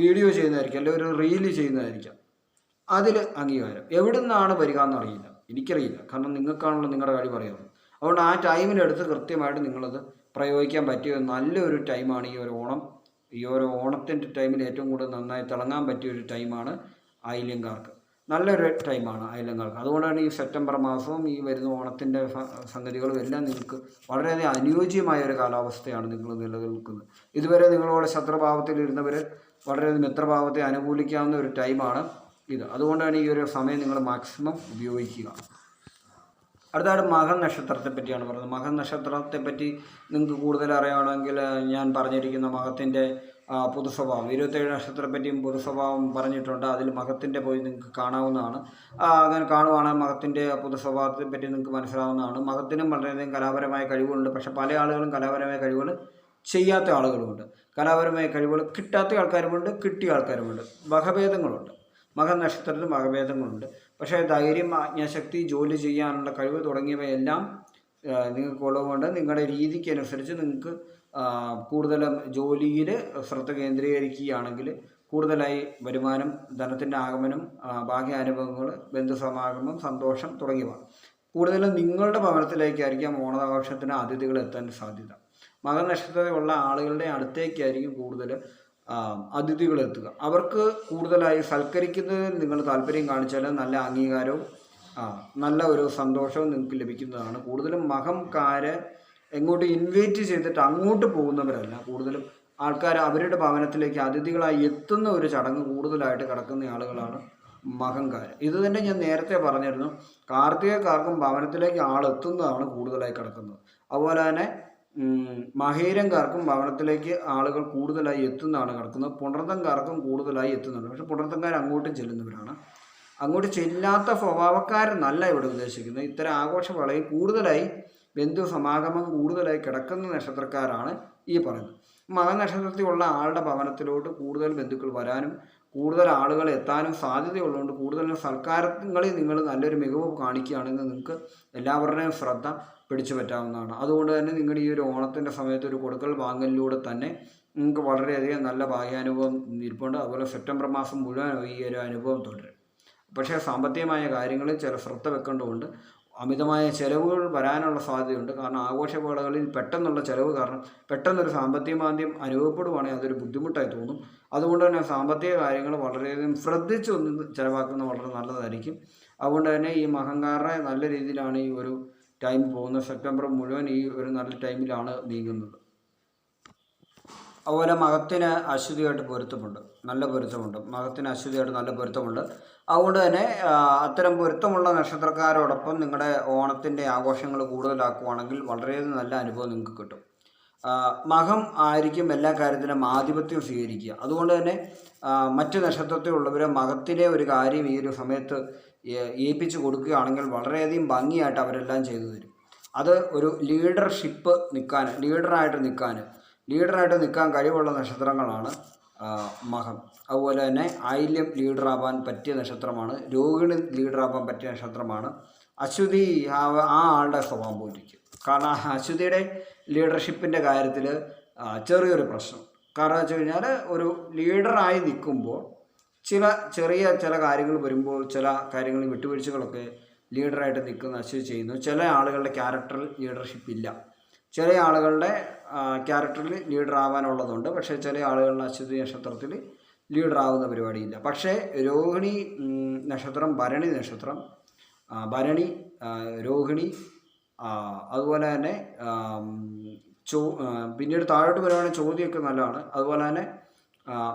വീഡിയോ ചെയ്യുന്നതായിരിക്കും, അല്ലെങ്കിൽ ഒരു റീല് ചെയ്യുന്നതായിരിക്കാം, അതിൽ അംഗീകാരം എവിടെ നിന്നാണ് വരിക എന്നറിയില്ല, എനിക്കറിയില്ല. കാരണം നിങ്ങൾക്കാണല്ലോ നിങ്ങളുടെ കഴിവ് അറിയാവുന്നത്. അതുകൊണ്ട് ആ ടൈമിലെടുത്ത് കൃത്യമായിട്ട് നിങ്ങളത് പ്രയോഗിക്കാൻ പറ്റിയ നല്ലൊരു ടൈമാണ് ഈ ഒരു ഓണം. ഈ ഒരു ഓണത്തിൻ്റെ ടൈമിൽ ഏറ്റവും കൂടുതൽ നന്നായി തിളങ്ങാൻ പറ്റിയൊരു ടൈമാണ് ആയില്യംകാർക്ക്. നല്ലൊരു ടൈമാണ് ആയില്യംകാർക്ക്. അതുകൊണ്ടാണ് ഈ സെപ്റ്റംബർ മാസവും ഈ വരുന്ന ഓണത്തിൻ്റെ സംഗതികളും എല്ലാം നിങ്ങൾക്ക് വളരെയധികം അനുയോജ്യമായ ഒരു കാലാവസ്ഥയാണ് നിങ്ങൾ നിലനിൽക്കുന്നത്. ഇതുവരെ നിങ്ങളോട് ശത്രുഭാവത്തിലിരുന്നവർ വളരെയധികം മിത്രഭാവത്തെ അനുകൂലിക്കാവുന്ന ഒരു ടൈമാണ് ഇത്. അതുകൊണ്ടാണ് ഈ ഒരു സമയം നിങ്ങൾ മാക്സിമം ഉപയോഗിക്കുക. അടുത്തായിട്ട് മകം നക്ഷത്രത്തെ പറ്റിയാണ് പറയുന്നത്. മകം നക്ഷത്രത്തെ പറ്റി നിങ്ങൾക്ക് കൂടുതൽ അറിയുകയാണെങ്കിൽ ഞാൻ പറഞ്ഞിരിക്കുന്ന മകത്തിൻ്റെ പൊതുസ്വഭാവം, 27 നക്ഷത്രത്തെ പറ്റിയും പൊതുസ്വഭാവം പറഞ്ഞിട്ടുണ്ട്. അതിൽ മകത്തിൻ്റെ പോയി നിങ്ങൾക്ക് കാണാവുന്നതാണ്. അങ്ങനെ കാണുവാണെങ്കിൽ മകത്തിൻ്റെ പൊതുസ്വഭാവത്തെ പറ്റി നിങ്ങൾക്ക് മനസ്സിലാവുന്നതാണ്. മകത്തിനും വളരെയധികം കലാപരമായ കഴിവുകളുണ്ട്. പക്ഷേ പല ആളുകളും കലാപരമായ കഴിവുകൾ ചെയ്യാത്ത ആളുകളുമുണ്ട്. കലാപരമായ കഴിവുകൾ കിട്ടാത്ത ആൾക്കാരുമുണ്ട്, കിട്ടിയ ആൾക്കാരുമുണ്ട്. വകഭേദങ്ങളുണ്ട്. മകം നക്ഷത്രത്തിൽ വകഭേദങ്ങളുണ്ട്. പക്ഷേ ധൈര്യം, ആജ്ഞാശക്തി, ജോലി ചെയ്യാനുള്ള കഴിവ് തുടങ്ങിയവയെല്ലാം നിങ്ങൾക്കുള്ളതുകൊണ്ട് നിങ്ങളുടെ രീതിക്കനുസരിച്ച് നിങ്ങൾക്ക് കൂടുതലും ജോലിയിൽ ശ്രദ്ധ കേന്ദ്രീകരിക്കുകയാണെങ്കിൽ കൂടുതലായി വരുമാനം, ധനത്തിൻ്റെ ആഗമനം, ബാഹ്യാനുഭവങ്ങൾ, ബന്ധുസമാഗമം, സന്തോഷം തുടങ്ങിയവ കൂടുതലും നിങ്ങളുടെ ഭവനത്തിലേക്കായിരിക്കാം ഓണാഘോഷത്തിന് അതിഥികൾ എത്താൻ സാധ്യത. മകനക്ഷത്രത്തിലുള്ള ആളുകളുടെ അടുത്തേക്കായിരിക്കും കൂടുതൽ അതിഥികൾ എത്തുക. അവർക്ക് കൂടുതലായി സൽക്കരിക്കുന്നതിൽ നിങ്ങൾ താല്പര്യം കാണിച്ചാൽ നല്ല അംഗീകാരവും നല്ല ഒരു സന്തോഷവും നിങ്ങൾക്ക് ലഭിക്കുന്നതാണ്. കൂടുതലും മകംകാരെ എങ്ങോട്ട് ഇൻവൈറ്റ് ചെയ്തിട്ട് അങ്ങോട്ട് പോകുന്നവരല്ല, കൂടുതലും ആൾക്കാർ അവരുടെ ഭവനത്തിലേക്ക് അതിഥികളായി എത്തുന്ന ഒരു ചടങ്ങ് കൂടുതലായിട്ട് കിടക്കുന്ന ആളുകളാണ് മകംകാർ. ഇത് തന്നെ ഞാൻ നേരത്തെ പറഞ്ഞിരുന്നു. കാർത്തികക്കാർക്കും ഭവനത്തിലേക്ക് ആളെത്തുന്നതാണ് കൂടുതലായി കിടക്കുന്നത്. അതുപോലെ തന്നെ മഹീരംകാർക്കും ഭവനത്തിലേക്ക് ആളുകൾ കൂടുതലായി എത്തുന്നതാണ് കിടക്കുന്നത്. പുണർത്തംകാർക്കും കൂടുതലായി എത്തുന്നുണ്ട്. പക്ഷെ പുണർത്തംകാർ അങ്ങോട്ടും ചെല്ലുന്നവരാണ്. അങ്ങോട്ട് ചെല്ലാത്ത സ്വഭാവക്കാരെന്നല്ല ഇവിടെ ഉദ്ദേശിക്കുന്നത്. ഇത്തരം ആഘോഷവേളയിൽ കൂടുതലായി ബന്ധു സമാഗമം കൂടുതലായി കിടക്കുന്ന നക്ഷത്രക്കാരാണ് ഈ പറയുന്നത്. മകനക്ഷത്രത്തിലുള്ള ആളുടെ ഭവനത്തിലോട്ട് കൂടുതൽ ബന്ധുക്കൾ വരാനും കൂടുതൽ ആളുകൾ എത്താനും സാധ്യതയുള്ളതുകൊണ്ട് കൂടുതലും സൽക്കാരങ്ങളിൽ നിങ്ങൾ നല്ലൊരു മികവ് കാണിക്കുകയാണെങ്കിൽ നിങ്ങൾക്ക് എല്ലാവരുടെയും ശ്രദ്ധ പിടിച്ചു പറ്റാവുന്നതാണ്. അതുകൊണ്ട് തന്നെ നിങ്ങളുടെ ഈ ഒരു ഓണത്തിൻ്റെ സമയത്ത് ഒരു കൊടുക്കൽ വാങ്ങലിലൂടെ തന്നെ നിങ്ങൾക്ക് വളരെയധികം നല്ല ഭാഗ്യാനുഭവം ഇരിപ്പുണ്ട്. അതുപോലെ സെപ്റ്റംബർ മാസം മുഴുവൻ ഈ ഒരു അനുഭവം തുടരും. പക്ഷേ സാമ്പത്തികമായ കാര്യങ്ങളിൽ ചില ശ്രദ്ധ വെക്കേണ്ടതുണ്ട്. അമിതമായ ചിലവുകൾ വരാനുള്ള സാധ്യതയുണ്ട്. കാരണം ആഘോഷവേളകളിൽ പെട്ടെന്നുള്ള ചിലവ് കാരണം പെട്ടെന്നൊരു സാമ്പത്തിക മാന്ദ്യം അനുഭവപ്പെടുവാണെങ്കിൽ അതൊരു ബുദ്ധിമുട്ടായി തോന്നും. അതുകൊണ്ട് തന്നെ സാമ്പത്തിക കാര്യങ്ങൾ വളരെയധികം ശ്രദ്ധിച്ചൊന്ന് ചിലവാക്കുന്നത് വളരെ നല്ലതായിരിക്കും. അതുകൊണ്ട് തന്നെ ഈ മകംകാരുടെ നല്ല രീതിയിലാണ് ഈ ഒരു ടൈം പോകുന്നത്. സെപ്റ്റംബർ മുഴുവൻ ഈ ഒരു നല്ല ടൈമിലാണ് നീങ്ങുന്നത്. അതുപോലെ മകത്തിന് അശ്വതിയായിട്ട് പൊരുത്തമുണ്ട്, നല്ല പൊരുത്തമുണ്ട്. മകത്തിന് അശ്വതിയായിട്ട് നല്ല പൊരുത്തമുണ്ട്. അതുകൊണ്ട് തന്നെ അത്തരം പൊരുത്തമുള്ള നക്ഷത്രക്കാരോടൊപ്പം നിങ്ങളുടെ ഓണത്തിൻ്റെ ആഘോഷങ്ങൾ കൂടുതലാക്കുവാണെങ്കിൽ വളരെയധികം നല്ല അനുഭവം നിങ്ങൾക്ക് കിട്ടും. മകം ആയിരിക്കും എല്ലാ കാര്യത്തിലും ആധിപത്യം സ്വീകരിക്കുക. അതുകൊണ്ട് തന്നെ മറ്റ് നക്ഷത്രത്തിലുള്ളവർ മകത്തിലെ ഒരു കാര്യം ഈ ഒരു സമയത്ത് ഏൽപ്പിച്ച് കൊടുക്കുകയാണെങ്കിൽ വളരെയധികം ഭംഗിയായിട്ട് അവരെല്ലാം ചെയ്തു തരും. അത് ഒരു ലീഡറായിട്ട് നിൽക്കാൻ കഴിവുള്ള നക്ഷത്രങ്ങളാണ് മകം. അതുപോലെ തന്നെ ആയില്യം ലീഡറാവാൻ പറ്റിയ നക്ഷത്രമാണ്. രോഹിണി ലീഡറാവാൻ പറ്റിയ നക്ഷത്രമാണ്. അശ്വതി ആ ആളുടെ സ്വഭാവം പോലിരിക്കും. കാരണം അശ്വതിയുടെ ലീഡർഷിപ്പിൻ്റെ കാര്യത്തിൽ ചെറിയൊരു പ്രശ്നം. കാരണം വെച്ച് കഴിഞ്ഞാൽ ഒരു ലീഡറായി നിൽക്കുമ്പോൾ ചില കാര്യങ്ങൾ വരുമ്പോൾ ചില കാര്യങ്ങൾ വിട്ടുവീഴ്ചകളൊക്കെ ലീഡറായിട്ട് നിൽക്കുന്ന അശ്വതി ചെയ്യുന്നു. ചില ആളുകളുടെ ക്യാരക്ടറിൽ ലീഡർഷിപ്പ് ഇല്ല. ചില ആളുകളുടെ ക്യാരക്ടറിൽ ലീഡറാവാനുള്ളതുണ്ട്. പക്ഷേ ചില ആളുകളുടെ അശ്വതി നക്ഷത്രത്തിൽ ലീഡറാവുന്ന പരിപാടിയില്ല. പക്ഷേ രോഹിണി നക്ഷത്രം, ഭരണി നക്ഷത്രം, ഭരണി, രോഹിണി, അതുപോലെ തന്നെ പിന്നീട് താഴോട്ട് വരുവാണെങ്കിൽ ചോദ്യമൊക്കെ നല്ലതാണ്. അതുപോലെ തന്നെ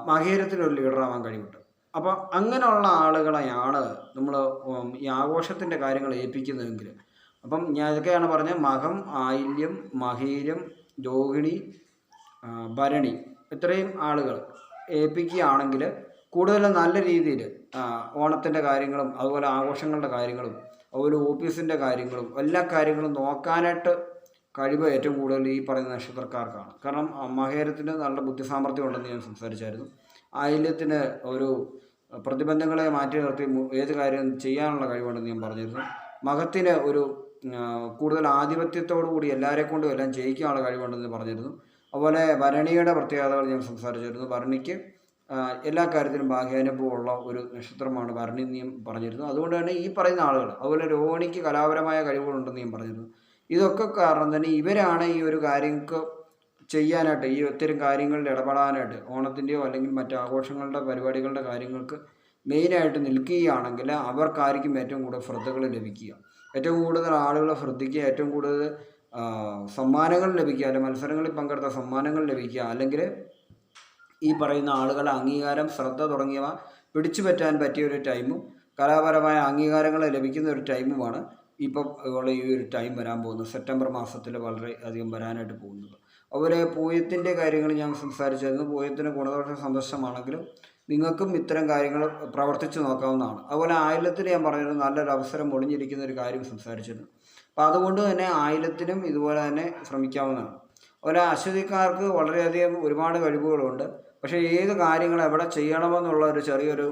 മകേരത്തിനൊരു ലീഡറാവാൻ കഴിവുണ്ട്. അപ്പം അങ്ങനെയുള്ള ആളുകളെയാണ് നമ്മൾ ഈ ആഘോഷത്തിൻ്റെ കാര്യങ്ങൾ ഏൽപ്പിക്കുന്നതെങ്കിൽ, അപ്പം ഞാൻ ഇതൊക്കെയാണ് പറഞ്ഞത്. മകം, ആയില്യം, മകീരം, രോഹിണി, ഭരണി ഇത്രയും ആളുകൾ ഏൽപ്പിക്കുകയാണെങ്കിൽ കൂടുതൽ നല്ല രീതിയിൽ ഓണത്തിൻ്റെ കാര്യങ്ങളും അതുപോലെ ആഘോഷങ്ങളുടെ കാര്യങ്ങളും അതുപോലെ ഓഫീസിൻ്റെ കാര്യങ്ങളും എല്ലാ കാര്യങ്ങളും നോക്കാനായിട്ട് കഴിവ് ഏറ്റവും കൂടുതൽ ഈ പറയുന്ന നക്ഷത്രക്കാർക്കാണ്. കാരണം മകേരത്തിന് നല്ല ബുദ്ധിസാമർഥ്യം ഉണ്ടെന്ന് ഞാൻ സംസാരിച്ചായിരുന്നു. ആയില്യത്തിന് ഒരു പ്രതിബന്ധങ്ങളെ മാറ്റി നിർത്തി ഏത് കാര്യം ചെയ്യാനുള്ള കഴിവുണ്ടെന്ന് ഞാൻ പറഞ്ഞിരുന്നു. മകത്തിന് ഒരു കൂടുതൽ ആധിപത്യത്തോടു കൂടി എല്ലാവരെ കൊണ്ടും എല്ലാം ചെയ്യിക്കാനുള്ള കഴിവുണ്ടെന്ന് പറഞ്ഞിരുന്നു. അതുപോലെ ഭരണിയുടെ പ്രത്യേകതകൾ ഞാൻ സംസാരിച്ചിരുന്നു. ഭരണിക്ക് എല്ലാ കാര്യത്തിലും ഭാഗ്യാനുഭവമുള്ള ഒരു നക്ഷത്രമാണ് ഭരണി എന്ന് ഞാൻ പറഞ്ഞിരുന്നു. അതുകൊണ്ട് തന്നെ ഈ പറയുന്ന ആളുകൾ, അതുപോലെ രോഹിണിക്ക് കലാപരമായ കഴിവുകളുണ്ടെന്ന് ഞാൻ പറഞ്ഞിരുന്നു. ഇതൊക്കെ കാരണം തന്നെ ഇവരാണ് ഈ ഒരു കാര്യങ്ങൾക്ക് ചെയ്യാനായിട്ട്, ഈ ഒത്തിരി കാര്യങ്ങളിൽ ഇടപെടാനായിട്ട്, ഓണത്തിൻ്റെയോ അല്ലെങ്കിൽ മറ്റ് ആഘോഷങ്ങളുടെ പരിപാടികളുടെ കാര്യങ്ങൾക്ക് മെയിനായിട്ട് നിൽക്കുകയാണെങ്കിൽ അവർക്കായിരിക്കും ഏറ്റവും കൂടുതൽ ശ്രദ്ധകൾ ലഭിക്കുക, ഏറ്റവും കൂടുതൽ ആളുകളെ ശ്രദ്ധിക്കുക, ഏറ്റവും കൂടുതൽ സമ്മാനങ്ങൾ ലഭിക്കുക, അല്ലെങ്കിൽ മത്സരങ്ങളിൽ പങ്കെടുത്ത സമ്മാനങ്ങൾ ലഭിക്കുക, അല്ലെങ്കിൽ ഈ പറയുന്ന ആളുകളുടെ അംഗീകാരം, ശ്രദ്ധ തുടങ്ങിയവ പിടിച്ചു പറ്റാൻ പറ്റിയ ഒരു ടൈമും കലാപരമായ അംഗീകാരങ്ങൾ ലഭിക്കുന്ന ഒരു ടൈമുമാണ് ഇപ്പം ഉള്ള ഈ ഒരു ടൈം വരാൻ പോകുന്നത്. സെപ്റ്റംബർ മാസത്തിൽ വളരെ അധികം വരാനായിട്ട് പോകുന്നത്. അതുപോലെ പൂയത്തിൻ്റെ കാര്യങ്ങൾ ഞാൻ സംസാരിച്ചിരുന്നു. പൂയത്തിന് ഗുണദോഷ സന്ദർശമാണെങ്കിലും നിങ്ങൾക്കും ഇത്തരം കാര്യങ്ങൾ പ്രവർത്തിച്ച് നോക്കാവുന്നതാണ്. അതുപോലെ ആയില്യത്തിന് ഞാൻ പറഞ്ഞിരുന്നു നല്ലൊരു അവസരം ഒളിഞ്ഞിരിക്കുന്ന ഒരു കാര്യം സംസാരിച്ചിരുന്നു. അപ്പോൾ അതുകൊണ്ട് തന്നെ ആയില്യത്തിനും ഇതുപോലെ തന്നെ ശ്രമിക്കാവുന്നതാണ്. അതുപോലെ അശ്വതിക്കാർക്ക് വളരെയധികം ഒരുപാട് കഴിവുകളുണ്ട്. പക്ഷേ ഏത് കാര്യങ്ങൾ എവിടെ ചെയ്യണമെന്നുള്ള ഒരു ചെറിയൊരു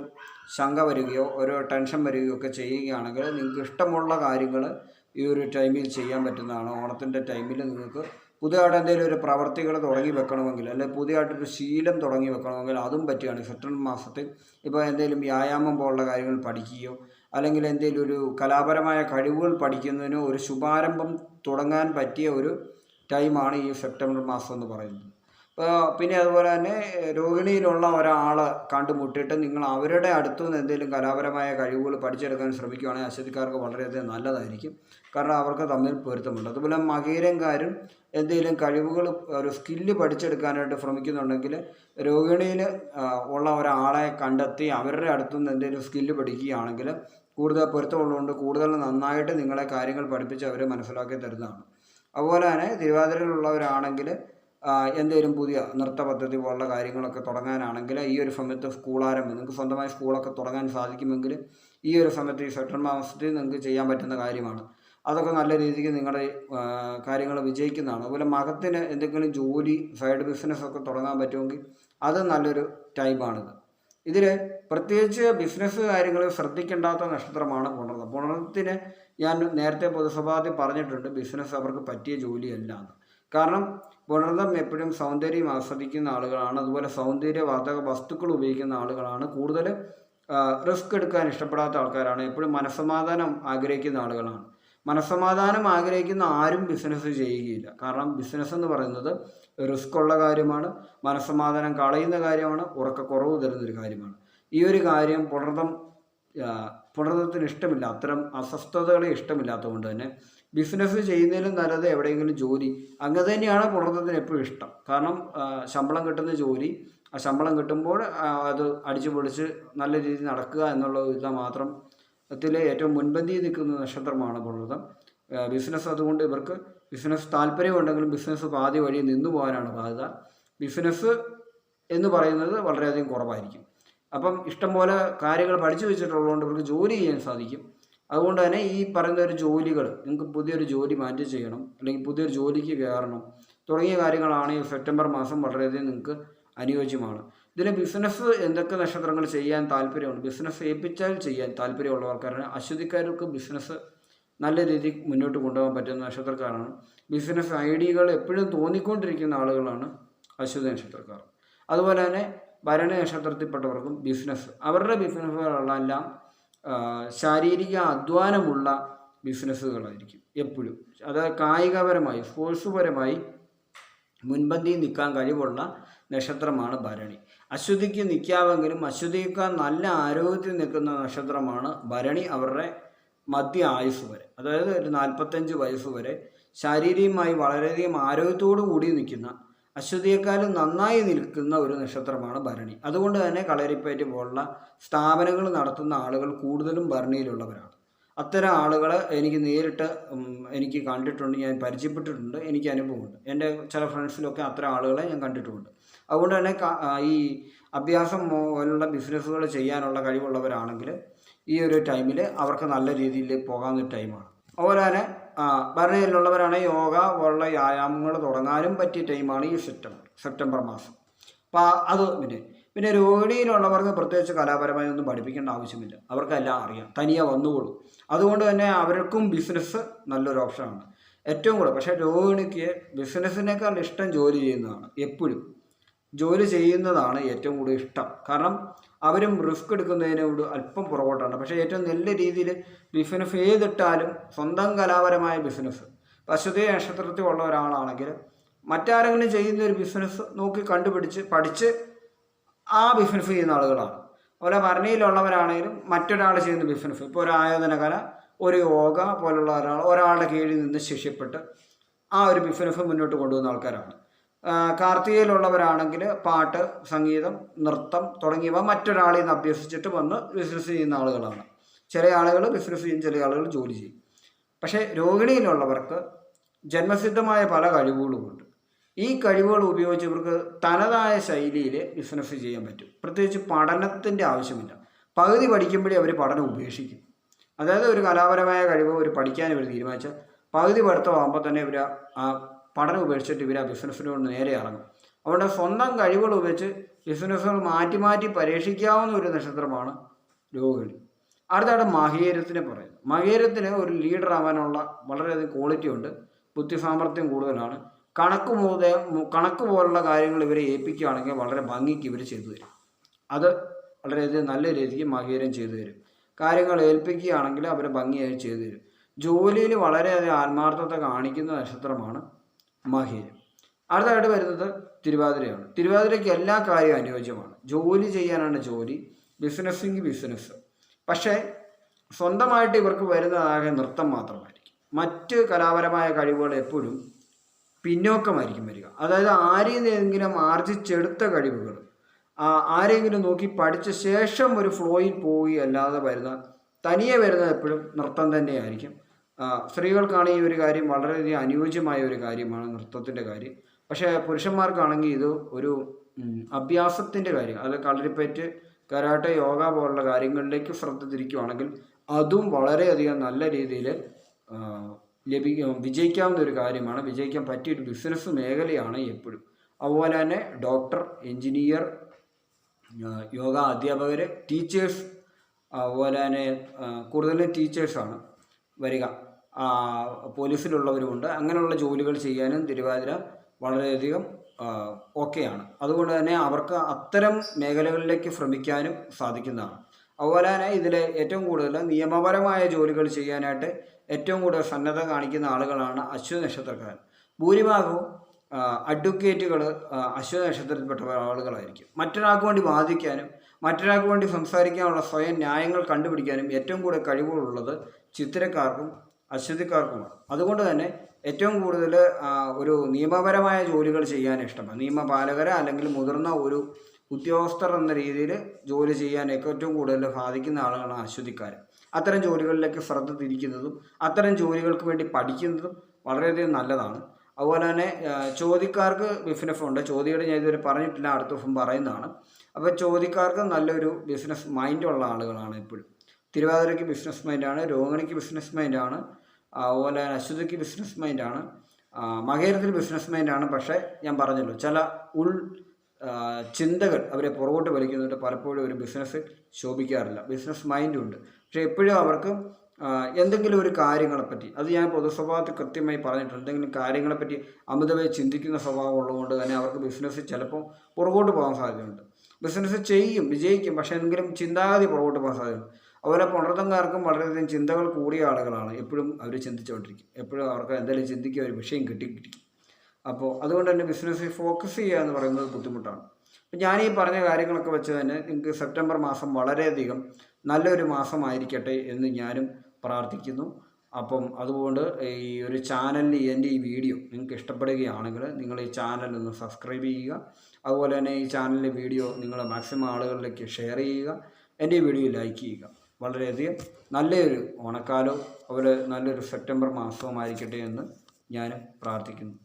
ശങ്ക വരികയോ ഒരു ടെൻഷൻ വരികയോ ഒക്കെ ചെയ്യുകയാണെങ്കിൽ നിങ്ങൾക്ക് ഇഷ്ടമുള്ള കാര്യങ്ങൾ ഈ ഒരു ടൈമിൽ ചെയ്യാൻ പറ്റുന്നതാണ്. ഓണത്തിൻ്റെ ടൈമിൽ നിങ്ങൾക്ക് പുതിയതായിട്ട് എന്തെങ്കിലും ഒരു പ്രവർത്തികൾ തുടങ്ങി വെക്കണമെങ്കിൽ, അല്ലെങ്കിൽ പുതിയതായിട്ടൊരു ശീലം തുടങ്ങി വെക്കണമെങ്കിൽ അതും പറ്റുകയാണ്. സെപ്റ്റംബർ മാസത്തിൽ ഇപ്പോൾ എന്തെങ്കിലും വ്യായാമം പോലുള്ള കാര്യങ്ങൾ പഠിക്കുകയോ അല്ലെങ്കിൽ എന്തെങ്കിലും ഒരു കലാപരമായ കഴിവുകൾ പഠിക്കുന്നതിനോ ഒരു ശുഭാരംഭം തുടങ്ങാൻ പറ്റിയ ഒരു ടൈമാണ് ഈ സെപ്റ്റംബർ മാസം എന്ന് പറയുന്നത്. പിന്നെ അതുപോലെ തന്നെ രോഹിണിയിലുള്ള ഒരാളെ കണ്ടുമുട്ടിയിട്ട് നിങ്ങൾ അവരുടെ അടുത്തു നിന്ന് എന്തെങ്കിലും കലാപരമായ കഴിവുകൾ പഠിച്ചെടുക്കാൻ ശ്രമിക്കുകയാണെങ്കിൽ അശ്വതിക്കാർക്ക് വളരെയധികം നല്ലതായിരിക്കും. കാരണം അവർക്ക് തമ്മിൽ പൊരുത്തമുണ്ട്. അതുപോലെ മകീരംകാരും എന്തെങ്കിലും കഴിവുകൾ ഒരു സ്കില്ല് പഠിച്ചെടുക്കാനായിട്ട് ശ്രമിക്കുന്നുണ്ടെങ്കിൽ രോഹിണിയിൽ ഉള്ള ഒരാളെ കണ്ടെത്തി അവരുടെ അടുത്തുനിന്ന് എന്തെങ്കിലും സ്കില്ല് പഠിക്കുകയാണെങ്കിൽ കൂടുതൽ പൊരുത്തമുള്ളതുകൊണ്ട് കൂടുതൽ നന്നായിട്ട് നിങ്ങളെ കാര്യങ്ങൾ പഠിപ്പിച്ച് അവരെ മനസ്സിലാക്കി തരുന്നതാണ്. അതുപോലെ തന്നെ തിരുവാതിരയിലുള്ളവരാണെങ്കിൽ എന്തെങ്കിലും പുതിയ നൃത്ത പദ്ധതി പോലുള്ള കാര്യങ്ങളൊക്കെ തുടങ്ങാനാണെങ്കിൽ ഈ ഒരു സമയത്ത് സ്കൂളാരംഭം, നിങ്ങൾക്ക് സ്വന്തമായി സ്കൂളൊക്കെ തുടങ്ങാൻ സാധിക്കുമെങ്കിൽ ഈ ഒരു സമയത്ത് ഈ സെപ്റ്റംബർ മാസത്തിൽ നിങ്ങൾക്ക് ചെയ്യാൻ പറ്റുന്ന കാര്യമാണ്. അതൊക്കെ നല്ല രീതിക്ക് നിങ്ങളുടെ കാര്യങ്ങൾ വിജയിക്കുന്നതാണ്. അതുപോലെ മകത്തിന് എന്തെങ്കിലും ജോലി, സൈഡ് ബിസിനസ്സൊക്കെ തുടങ്ങാൻ പറ്റുമെങ്കിൽ അത് നല്ലൊരു ടൈമാണിത്. ഇതിൽ പ്രത്യേകിച്ച് ബിസിനസ് കാര്യങ്ങൾ ശ്രദ്ധിക്കേണ്ടാത്ത നക്ഷത്രമാണ് പുണർന്നം. പുണർന്നത്തിന് ഞാൻ നേരത്തെ പൊതുസഭാത്തിൽ പറഞ്ഞിട്ടുണ്ട് ബിസിനസ് അവർക്ക് പറ്റിയ ജോലിയല്ല എന്ന്. കാരണം പുണർന്നം എപ്പോഴും സൗന്ദര്യം ആസ്വദിക്കുന്ന ആളുകളാണ്. അതുപോലെ സൗന്ദര്യവർദ്ധക വസ്തുക്കൾ ഉപയോഗിക്കുന്ന ആളുകളാണ്. കൂടുതൽ റിസ്ക് എടുക്കാൻ ഇഷ്ടപ്പെടാത്ത ആൾക്കാരാണ്. എപ്പോഴും മനസ്സമാധാനം ആഗ്രഹിക്കുന്ന ആളുകളാണ്. മനസ്സമാധാനം ആഗ്രഹിക്കുന്ന ആരും ബിസിനസ് ചെയ്യുകയില്ല. കാരണം ബിസിനസ് എന്ന് പറയുന്നത് റിസ്ക് ഉള്ള കാര്യമാണ്, മനസ്സമാധാനം കളയുന്ന കാര്യമാണ്, ഉറക്കക്കുറവ് തരുന്നൊരു കാര്യമാണ്. ഈ ഒരു കാര്യം പുണർന്നത്തിന് ഇഷ്ടമില്ല. അത്തരം അസ്വസ്ഥതകളെ ഇഷ്ടമില്ലാത്തതുകൊണ്ട് തന്നെ ബിസിനസ് ചെയ്യുന്നതിലും നല്ലത് എവിടെയെങ്കിലും ജോലി, അങ്ങനെ തന്നെയാണ് പുണർന്നത്തിന് എപ്പോഴും ഇഷ്ടം. കാരണം ശമ്പളം കിട്ടുന്ന ജോലി, ആ ശമ്പളം കിട്ടുമ്പോൾ അത് അടിച്ചു പൊളിച്ച് നല്ല രീതിയിൽ നടക്കുക എന്നുള്ള ഇത് മാത്രം ഏറ്റവും മുൻപന്തിയിൽ നിൽക്കുന്ന നക്ഷത്രമാണ് പുണർന്നം. ബിസിനസ് അതുകൊണ്ട് ഇവർക്ക് ബിസിനസ് താല്പര്യമുണ്ടെങ്കിലും ബിസിനസ് പാതി വഴി നിന്നു പോകാനാണ് സാധ്യത. ബിസിനസ് എന്ന് പറയുന്നത് വളരെയധികം കുറവായിരിക്കും. അപ്പം ഇഷ്ടംപോലെ കാര്യങ്ങൾ പഠിച്ചു വെച്ചിട്ടുള്ളതുകൊണ്ട് ഇവർക്ക് ജോലി ചെയ്യാൻ സാധിക്കും. അതുകൊണ്ട് തന്നെ ഈ പറയുന്ന ഒരു ജോലികൾ നിങ്ങൾക്ക് പുതിയൊരു ജോലി മാറ്റി ചെയ്യണം, അല്ലെങ്കിൽ പുതിയൊരു ജോലിക്ക് കയറണം തുടങ്ങിയ കാര്യങ്ങളാണ് ഈ സെപ്റ്റംബർ മാസം വളരെയധികം നിങ്ങൾക്ക് അനുയോജ്യമാണ്. ഇതിന് ബിസിനസ് എന്തൊക്കെ നക്ഷത്രങ്ങൾ ചെയ്യാൻ താല്പര്യമുണ്ട്, ബിസിനസ് ഏൽപ്പിച്ചാൽ ചെയ്യാൻ താല്പര്യമുള്ളവർക്കാരാണ് അശ്വതിക്കാർക്ക് ബിസിനസ് നല്ല രീതിയിൽ മുന്നോട്ട് കൊണ്ടുപോകാൻ പറ്റുന്ന നക്ഷത്രക്കാരാണ്. ബിസിനസ് ഐഡിയകൾ എപ്പോഴും തോന്നിക്കൊണ്ടിരിക്കുന്ന ആളുകളാണ് അശ്വതി നക്ഷത്രക്കാർ. അതുപോലെ തന്നെ ഭരണി നക്ഷത്രത്തിൽപ്പെട്ടവർക്കും ബിസിനസ്, അവരുടെ ബിസിനസ്സുകളെല്ലാം ശാരീരിക അധ്വാനമുള്ള ബിസിനസ്സുകളായിരിക്കും എപ്പോഴും. അതായത് കായികപരമായി സ്പോർട്സുപരമായി മുൻപന്തിയിൽ നിൽക്കാൻ കഴിവുള്ള നക്ഷത്രമാണ് ഭരണി. അശ്വതിക്ക് നിൽക്കാമെങ്കിലും അശ്വതിയേക്കാൾ നല്ല ആരോഗ്യത്തിൽ നിൽക്കുന്ന നക്ഷത്രമാണ് ഭരണി. അവരുടെ മധ്യ ആയുസ് വരെ, അതായത് ഒരു 45 വയസ്സ് വരെ ശാരീരികമായി വളരെയധികം ആരോഗ്യത്തോടു കൂടി നിൽക്കുന്ന, അശ്വതിയേക്കാളും നന്നായി നിൽക്കുന്ന ഒരു നക്ഷത്രമാണ് ഭരണി. അതുകൊണ്ട് തന്നെ കളരിപ്പയറ്റ് പോലുള്ള സ്ഥാപനങ്ങൾ നടത്തുന്ന ആളുകൾ കൂടുതലും ഭരണിയിലുള്ളവരാണ്. അത്തരം ആളുകൾ എനിക്ക് നേരിട്ട് എനിക്ക് കണ്ടിട്ടുണ്ട്, ഞാൻ പരിചയപ്പെട്ടിട്ടുണ്ട്, എനിക്ക് അനുഭവമുണ്ട്. എൻ്റെ ചില ഫ്രണ്ട്സിലൊക്കെ അത്തരം ആളുകളെ ഞാൻ കണ്ടിട്ടുമുണ്ട്. അതുകൊണ്ട് തന്നെ ഈ അഭ്യാസം പോലുള്ള ബിസിനസ്സുകൾ ചെയ്യാനുള്ള കഴിവുള്ളവരാണെങ്കിൽ ഈ ഒരു ടൈമിൽ അവർക്ക് നല്ല രീതിയിൽ പോകാവുന്ന ടൈമാണ്. അതുപോലെ തന്നെ ഭരണിയിലുള്ളവരാണെങ്കിൽ യോഗ പോലുള്ള വ്യായാമങ്ങൾ തുടങ്ങാനും പറ്റിയ ടൈമാണ് ഈ സെപ്റ്റംബർ മാസം. അപ്പോൾ അത് പിന്നെ രോഹിണിയിലുള്ളവർക്ക് പ്രത്യേകിച്ച് കലാപരമായി ഒന്നും പഠിപ്പിക്കേണ്ട ആവശ്യമില്ല, അവർക്കെല്ലാം അറിയാം, തനിയെ വന്നുകൊള്ളും. അതുകൊണ്ട് തന്നെ അവർക്കും ബിസിനസ് നല്ലൊരു ഓപ്ഷനാണ് ഏറ്റവും കൂടുതൽ. പക്ഷേ രോഹിണിക്ക് ബിസിനസ്സിനേക്കാൾ ഇഷ്ടം ജോലി ചെയ്യുന്നതാണ്. എപ്പോഴും ജോലി ചെയ്യുന്നതാണ് ഏറ്റവും കൂടുതൽ ഇഷ്ടം. കാരണം അവരും റിസ്ക് എടുക്കുന്നതിനോട് അല്പം പുറകോട്ടാണ്. പക്ഷേ ഏറ്റവും നല്ല രീതിയിൽ ബിസിനസ് ഏതിട്ടാലും സ്വന്തം കലാപരമായ ബിസിനസ്, അശ്വതി നക്ഷത്രത്തിൽ ഉള്ള ഒരാളാണെങ്കിൽ മറ്റാരെങ്കിലും ചെയ്യുന്ന ഒരു ബിസിനസ് നോക്കി കണ്ടുപിടിച്ച് പഠിച്ച് ആ ബിസിനസ് ചെയ്യുന്ന ആളുകളാണ്. അതുപോലെ ഭരണിയിലുള്ളവരാണെങ്കിലും മറ്റൊരാൾ ചെയ്യുന്ന ബിസിനസ്, ഇപ്പോൾ ഒരു ആയോധനകല, ഒരു യോഗ പോലുള്ള ഒരാളുടെ കീഴിൽ നിന്ന് ശിഷ്യപ്പെട്ട് ആ ഒരു ബിസിനസ് മുന്നോട്ട് കൊണ്ടുപോകുന്ന ആൾക്കാരാണ്. കാർത്തികയിലുള്ളവരാണെങ്കിൽ പാട്ട്, സംഗീതം, നൃത്തം തുടങ്ങിയവ മറ്റൊരാളിൽ നിന്ന് അഭ്യസിച്ചിട്ട് വന്ന് ബിസിനസ് ചെയ്യുന്ന ആളുകളാണ്. ചില ആളുകൾ ബിസിനസ് ചെയ്യും, ചില ആളുകൾ ജോലി ചെയ്യും. പക്ഷേ രോഹിണിയിലുള്ളവർക്ക് ജന്മസിദ്ധമായ പല കഴിവുകളുമുണ്ട്. ഈ കഴിവുകൾ ഉപയോഗിച്ച് ഇവർക്ക് തനതായ ശൈലിയിൽ ബിസിനസ് ചെയ്യാൻ പറ്റും. പ്രത്യേകിച്ച് പഠനത്തിൻ്റെ ആവശ്യമില്ല. പകുതി പഠിക്കുമ്പോഴേ അവർ പഠനം ഉപേക്ഷിക്കും. അതായത് ഒരു കലാപരമായ കഴിവ് ഒരു പഠിക്കാൻ ഇവർ തീരുമാനിച്ചാൽ പകുതി പഠിത്തമാകുമ്പോൾ തന്നെ ഇവർ ആ പഠനം ഉപേക്ഷിച്ചിട്ട് ഇവർ ആ ബിസിനസ്സിനോട് നേരെ ഇറങ്ങും. അതുകൊണ്ട് സ്വന്തം കഴിവുകൾ ഉപയോഗിച്ച് ബിസിനസ്സുകൾ മാറ്റി മാറ്റി പരീക്ഷിക്കാവുന്ന ഒരു നക്ഷത്രമാണ് രോഹിണി. അടുത്താണ് മകീരത്തിനെ പറയുന്നത്. മകീരത്തിന് ഒരു ലീഡർ ആവാനുള്ള വളരെയധികം ക്വാളിറ്റി ഉണ്ട്, ബുദ്ധിസാമർഥ്യം കൂടുതലാണ്. കണക്ക് പോലുള്ള കാര്യങ്ങൾ ഇവരെ ഏൽപ്പിക്കുകയാണെങ്കിൽ വളരെ ഭംഗിക്ക് ഇവർ ചെയ്തു തരും. അത് വളരെയധികം നല്ല രീതിക്ക് മകീരം ചെയ്തു തരും. കാര്യങ്ങൾ ഏൽപ്പിക്കുകയാണെങ്കിൽ അവർ ഭംഗിയായി ചെയ്തു തരും. ജോലിയിൽ വളരെയധികം ആത്മാർത്ഥത കാണിക്കുന്ന നക്ഷത്രമാണ് മകീരം. അടുത്തായിട്ട് വരുന്നത് തിരുവാതിരയാണ്. തിരുവാതിരയ്ക്ക് എല്ലാ കാര്യവും അനുയോജ്യമാണ്. ജോലി ചെയ്യാനാണ് ജോലി, ബിസിനസ്സെങ്കിൽ ബിസിനസ്. പക്ഷേ സ്വന്തമായിട്ട് ഇവർക്ക് വരുന്നതാകെ നൃത്തം മാത്രമായിരിക്കും. മറ്റ് കലാപരമായ കഴിവുകൾ എപ്പോഴും പിന്നോക്കമായിരിക്കും വരിക. അതായത് ആരെയെങ്കിലും ആർജിച്ചെടുത്ത കഴിവുകൾ ആരെങ്കിലും നോക്കി പഠിച്ച ശേഷം ഒരു ഫ്ലോയിൽ പോവുകയല്ലാതെ തനിയെ വരുന്നത് എപ്പോഴും നൃത്തം തന്നെയായിരിക്കും. സ്ത്രീകൾക്കാണ് ഈ ഒരു കാര്യം വളരെയധികം അനുയോജ്യമായ ഒരു കാര്യമാണ് നൃത്തത്തിൻ്റെ കാര്യം. പക്ഷേ പുരുഷന്മാർക്കാണെങ്കിൽ ഇത് ഒരു അഭ്യാസത്തിൻ്റെ കാര്യം, അത് കളരിപ്പയറ്റ്, കരാട്ടെ, യോഗ പോലുള്ള കാര്യങ്ങളിലേക്ക് ശ്രദ്ധ തിരിക്കുകയാണെങ്കിൽ അതും വളരെയധികം നല്ല രീതിയിൽ വിജയിക്കാവുന്ന ഒരു കാര്യമാണ്. വിജയിക്കാൻ പറ്റിയൊരു ബിസിനസ് മേഖലയാണ് എപ്പോഴും. അതുപോലെ തന്നെ ഡോക്ടർ, എൻജിനീയർ, യോഗ അധ്യാപകർ, ടീച്ചേഴ്സ്, അതുപോലെ തന്നെ കൂടുതലും ടീച്ചേഴ്സാണ് വരിക. പോലീസിലുള്ളവരുമുണ്ട്. അങ്ങനെയുള്ള ജോലികൾ ചെയ്യാനും തിരുവാതിര വളരെയധികം ഓക്കെയാണ്. അതുകൊണ്ട് തന്നെ അവർക്ക് അത്തരം മേഖലകളിലേക്ക് ശ്രമിക്കാനും സാധിക്കുന്നതാണ്. അതുപോലെ തന്നെ ഇതിൽ ഏറ്റവും കൂടുതൽ നിയമപരമായ ജോലികൾ ചെയ്യാനായിട്ട് ഏറ്റവും കൂടുതൽ സന്നദ്ധ കാണിക്കുന്ന ആളുകളാണ് അശ്വതി നക്ഷത്രക്കാർ. ഭൂരിഭാഗവും അഡ്വക്കേറ്റുകൾ അശ്വതി നക്ഷത്രത്തിൽപ്പെട്ട ആളുകളായിരിക്കും. മറ്റൊരാൾക്ക് വേണ്ടി വാദിക്കാനും മറ്റൊരാൾക്ക് വേണ്ടി സംസാരിക്കാനുള്ള സ്വയം ന്യായങ്ങൾ കണ്ടുപിടിക്കാനും ഏറ്റവും കൂടുതൽ കഴിവുകളുള്ളത് ചിത്തിരക്കാർക്കും അശ്വതിക്കാർക്കുമാണ്. അതുകൊണ്ട് തന്നെ ഏറ്റവും കൂടുതൽ ഒരു നിയമപരമായ ജോലികൾ ചെയ്യാൻ ഇഷ്ടമാണ്. നിയമപാലകരെ അല്ലെങ്കിൽ മുതിർന്ന ഒരു ഉദ്യോഗസ്ഥർ എന്ന രീതിയിൽ ജോലി ചെയ്യാൻ ഏറ്റവും കൂടുതൽ സാധിക്കുന്ന ആളുകളാണ് അശ്വതിക്കാർ. അത്തരം ജോലികളിലേക്ക് ശ്രദ്ധ തിരിക്കുന്നതും അത്തരം ജോലികൾക്ക് വേണ്ടി പഠിക്കുന്നതും വളരെയധികം നല്ലതാണ്. അതുപോലെ തന്നെ ചോദ്യക്കാർക്ക് ബിസിനസ് ഉണ്ട്. ചോദ്യയുടെ ഞാൻ ഇതുവരെ പറഞ്ഞിട്ടില്ല, അടുത്ത ദിവസം പറയുന്നതാണ്. അപ്പോൾ ചോദ്യക്കാർക്ക് നല്ലൊരു ബിസിനസ് മൈൻഡുള്ള ആളുകളാണ് എപ്പോഴും. തിരുവാതിരയ്ക്ക് ബിസിനസ് മൈൻഡാണ്, രോഹിണിക്ക് ബിസിനസ് മൈൻഡാണ്, അതുപോലെ അശ്വതിക്ക് ബിസിനസ് മൈൻഡാണ്, മകേരത്തിൽ ബിസിനസ് മൈൻഡാണ്. പക്ഷേ ഞാൻ പറഞ്ഞല്ലോ, ചില ചിന്തകൾ അവരെ പുറകോട്ട് വലിക്കുന്നുണ്ട്. പലപ്പോഴും ഒരു ബിസിനസ് ശോഭിക്കാറില്ല. ബിസിനസ് മൈൻഡുണ്ട്, പക്ഷേ എപ്പോഴും അവർക്ക് എന്തെങ്കിലും ഒരു കാര്യങ്ങളെപ്പറ്റി, അത് ഞാൻ പൊതുസ്വഭാവത്തിൽ കൃത്യമായി പറഞ്ഞിട്ടുണ്ട്, എന്തെങ്കിലും കാര്യങ്ങളെപ്പറ്റി അമിതമായി ചിന്തിക്കുന്ന സ്വഭാവം ഉള്ളതുകൊണ്ട് തന്നെ അവർക്ക് ബിസിനസ് ചിലപ്പോൾ പുറകോട്ട് പോകാൻ സാധ്യതയുണ്ട്. ബിസിനസ് ചെയ്യും, വിജയിക്കും, പക്ഷേ എങ്കിലും ചിന്താഗതി പുറകോട്ട് പോകാൻ സാധ്യതയുണ്ട്. അതുപോലെ പുണർത്തംകാർക്കും വളരെയധികം ചിന്തകൾ കൂടിയ ആളുകളാണ്. എപ്പോഴും അവർ ചിന്തിച്ചുകൊണ്ടിരിക്കും, എപ്പോഴും അവർക്ക് എന്തെങ്കിലും ചിന്തിക്കുക, ഒരു വിഷയം കിട്ടിക്കിട്ടിരിക്കും. അപ്പോൾ അതുകൊണ്ട് തന്നെ ബിസിനസ്സിൽ ഫോക്കസ് ചെയ്യുക എന്ന് പറയുന്നത് ബുദ്ധിമുട്ടാണ്. അപ്പം ഞാൻ ഈ പറഞ്ഞ കാര്യങ്ങളൊക്കെ വെച്ച് തന്നെ നിങ്ങൾക്ക് സെപ്റ്റംബർ മാസം വളരെയധികം നല്ലൊരു മാസമായിരിക്കട്ടെ എന്ന് ഞാനും പ്രാർത്ഥിക്കുന്നു. അപ്പം അതുകൊണ്ട് ഈ ഒരു ചാനലിൽ എൻ്റെ ഈ വീഡിയോ നിങ്ങൾക്ക് ഇഷ്ടപ്പെടുകയാണെങ്കിൽ നിങ്ങൾ ഈ ചാനൽ ഒന്ന് സബ്സ്ക്രൈബ് ചെയ്യുക. അതുപോലെ തന്നെ ഈ ചാനലിലെ വീഡിയോ നിങ്ങൾ മാക്സിമം ആളുകളിലേക്ക് ഷെയർ ചെയ്യുക. എൻ്റെ ഈ വീഡിയോ ലൈക്ക് ചെയ്യുക. വളരെയധികം നല്ലൊരു ഓണക്കാലവും അതുപോലെ നല്ലൊരു സെപ്റ്റംബർ മാസവുമായിരിക്കട്ടെ എന്ന് ഞാനും പ്രാർത്ഥിക്കുന്നു.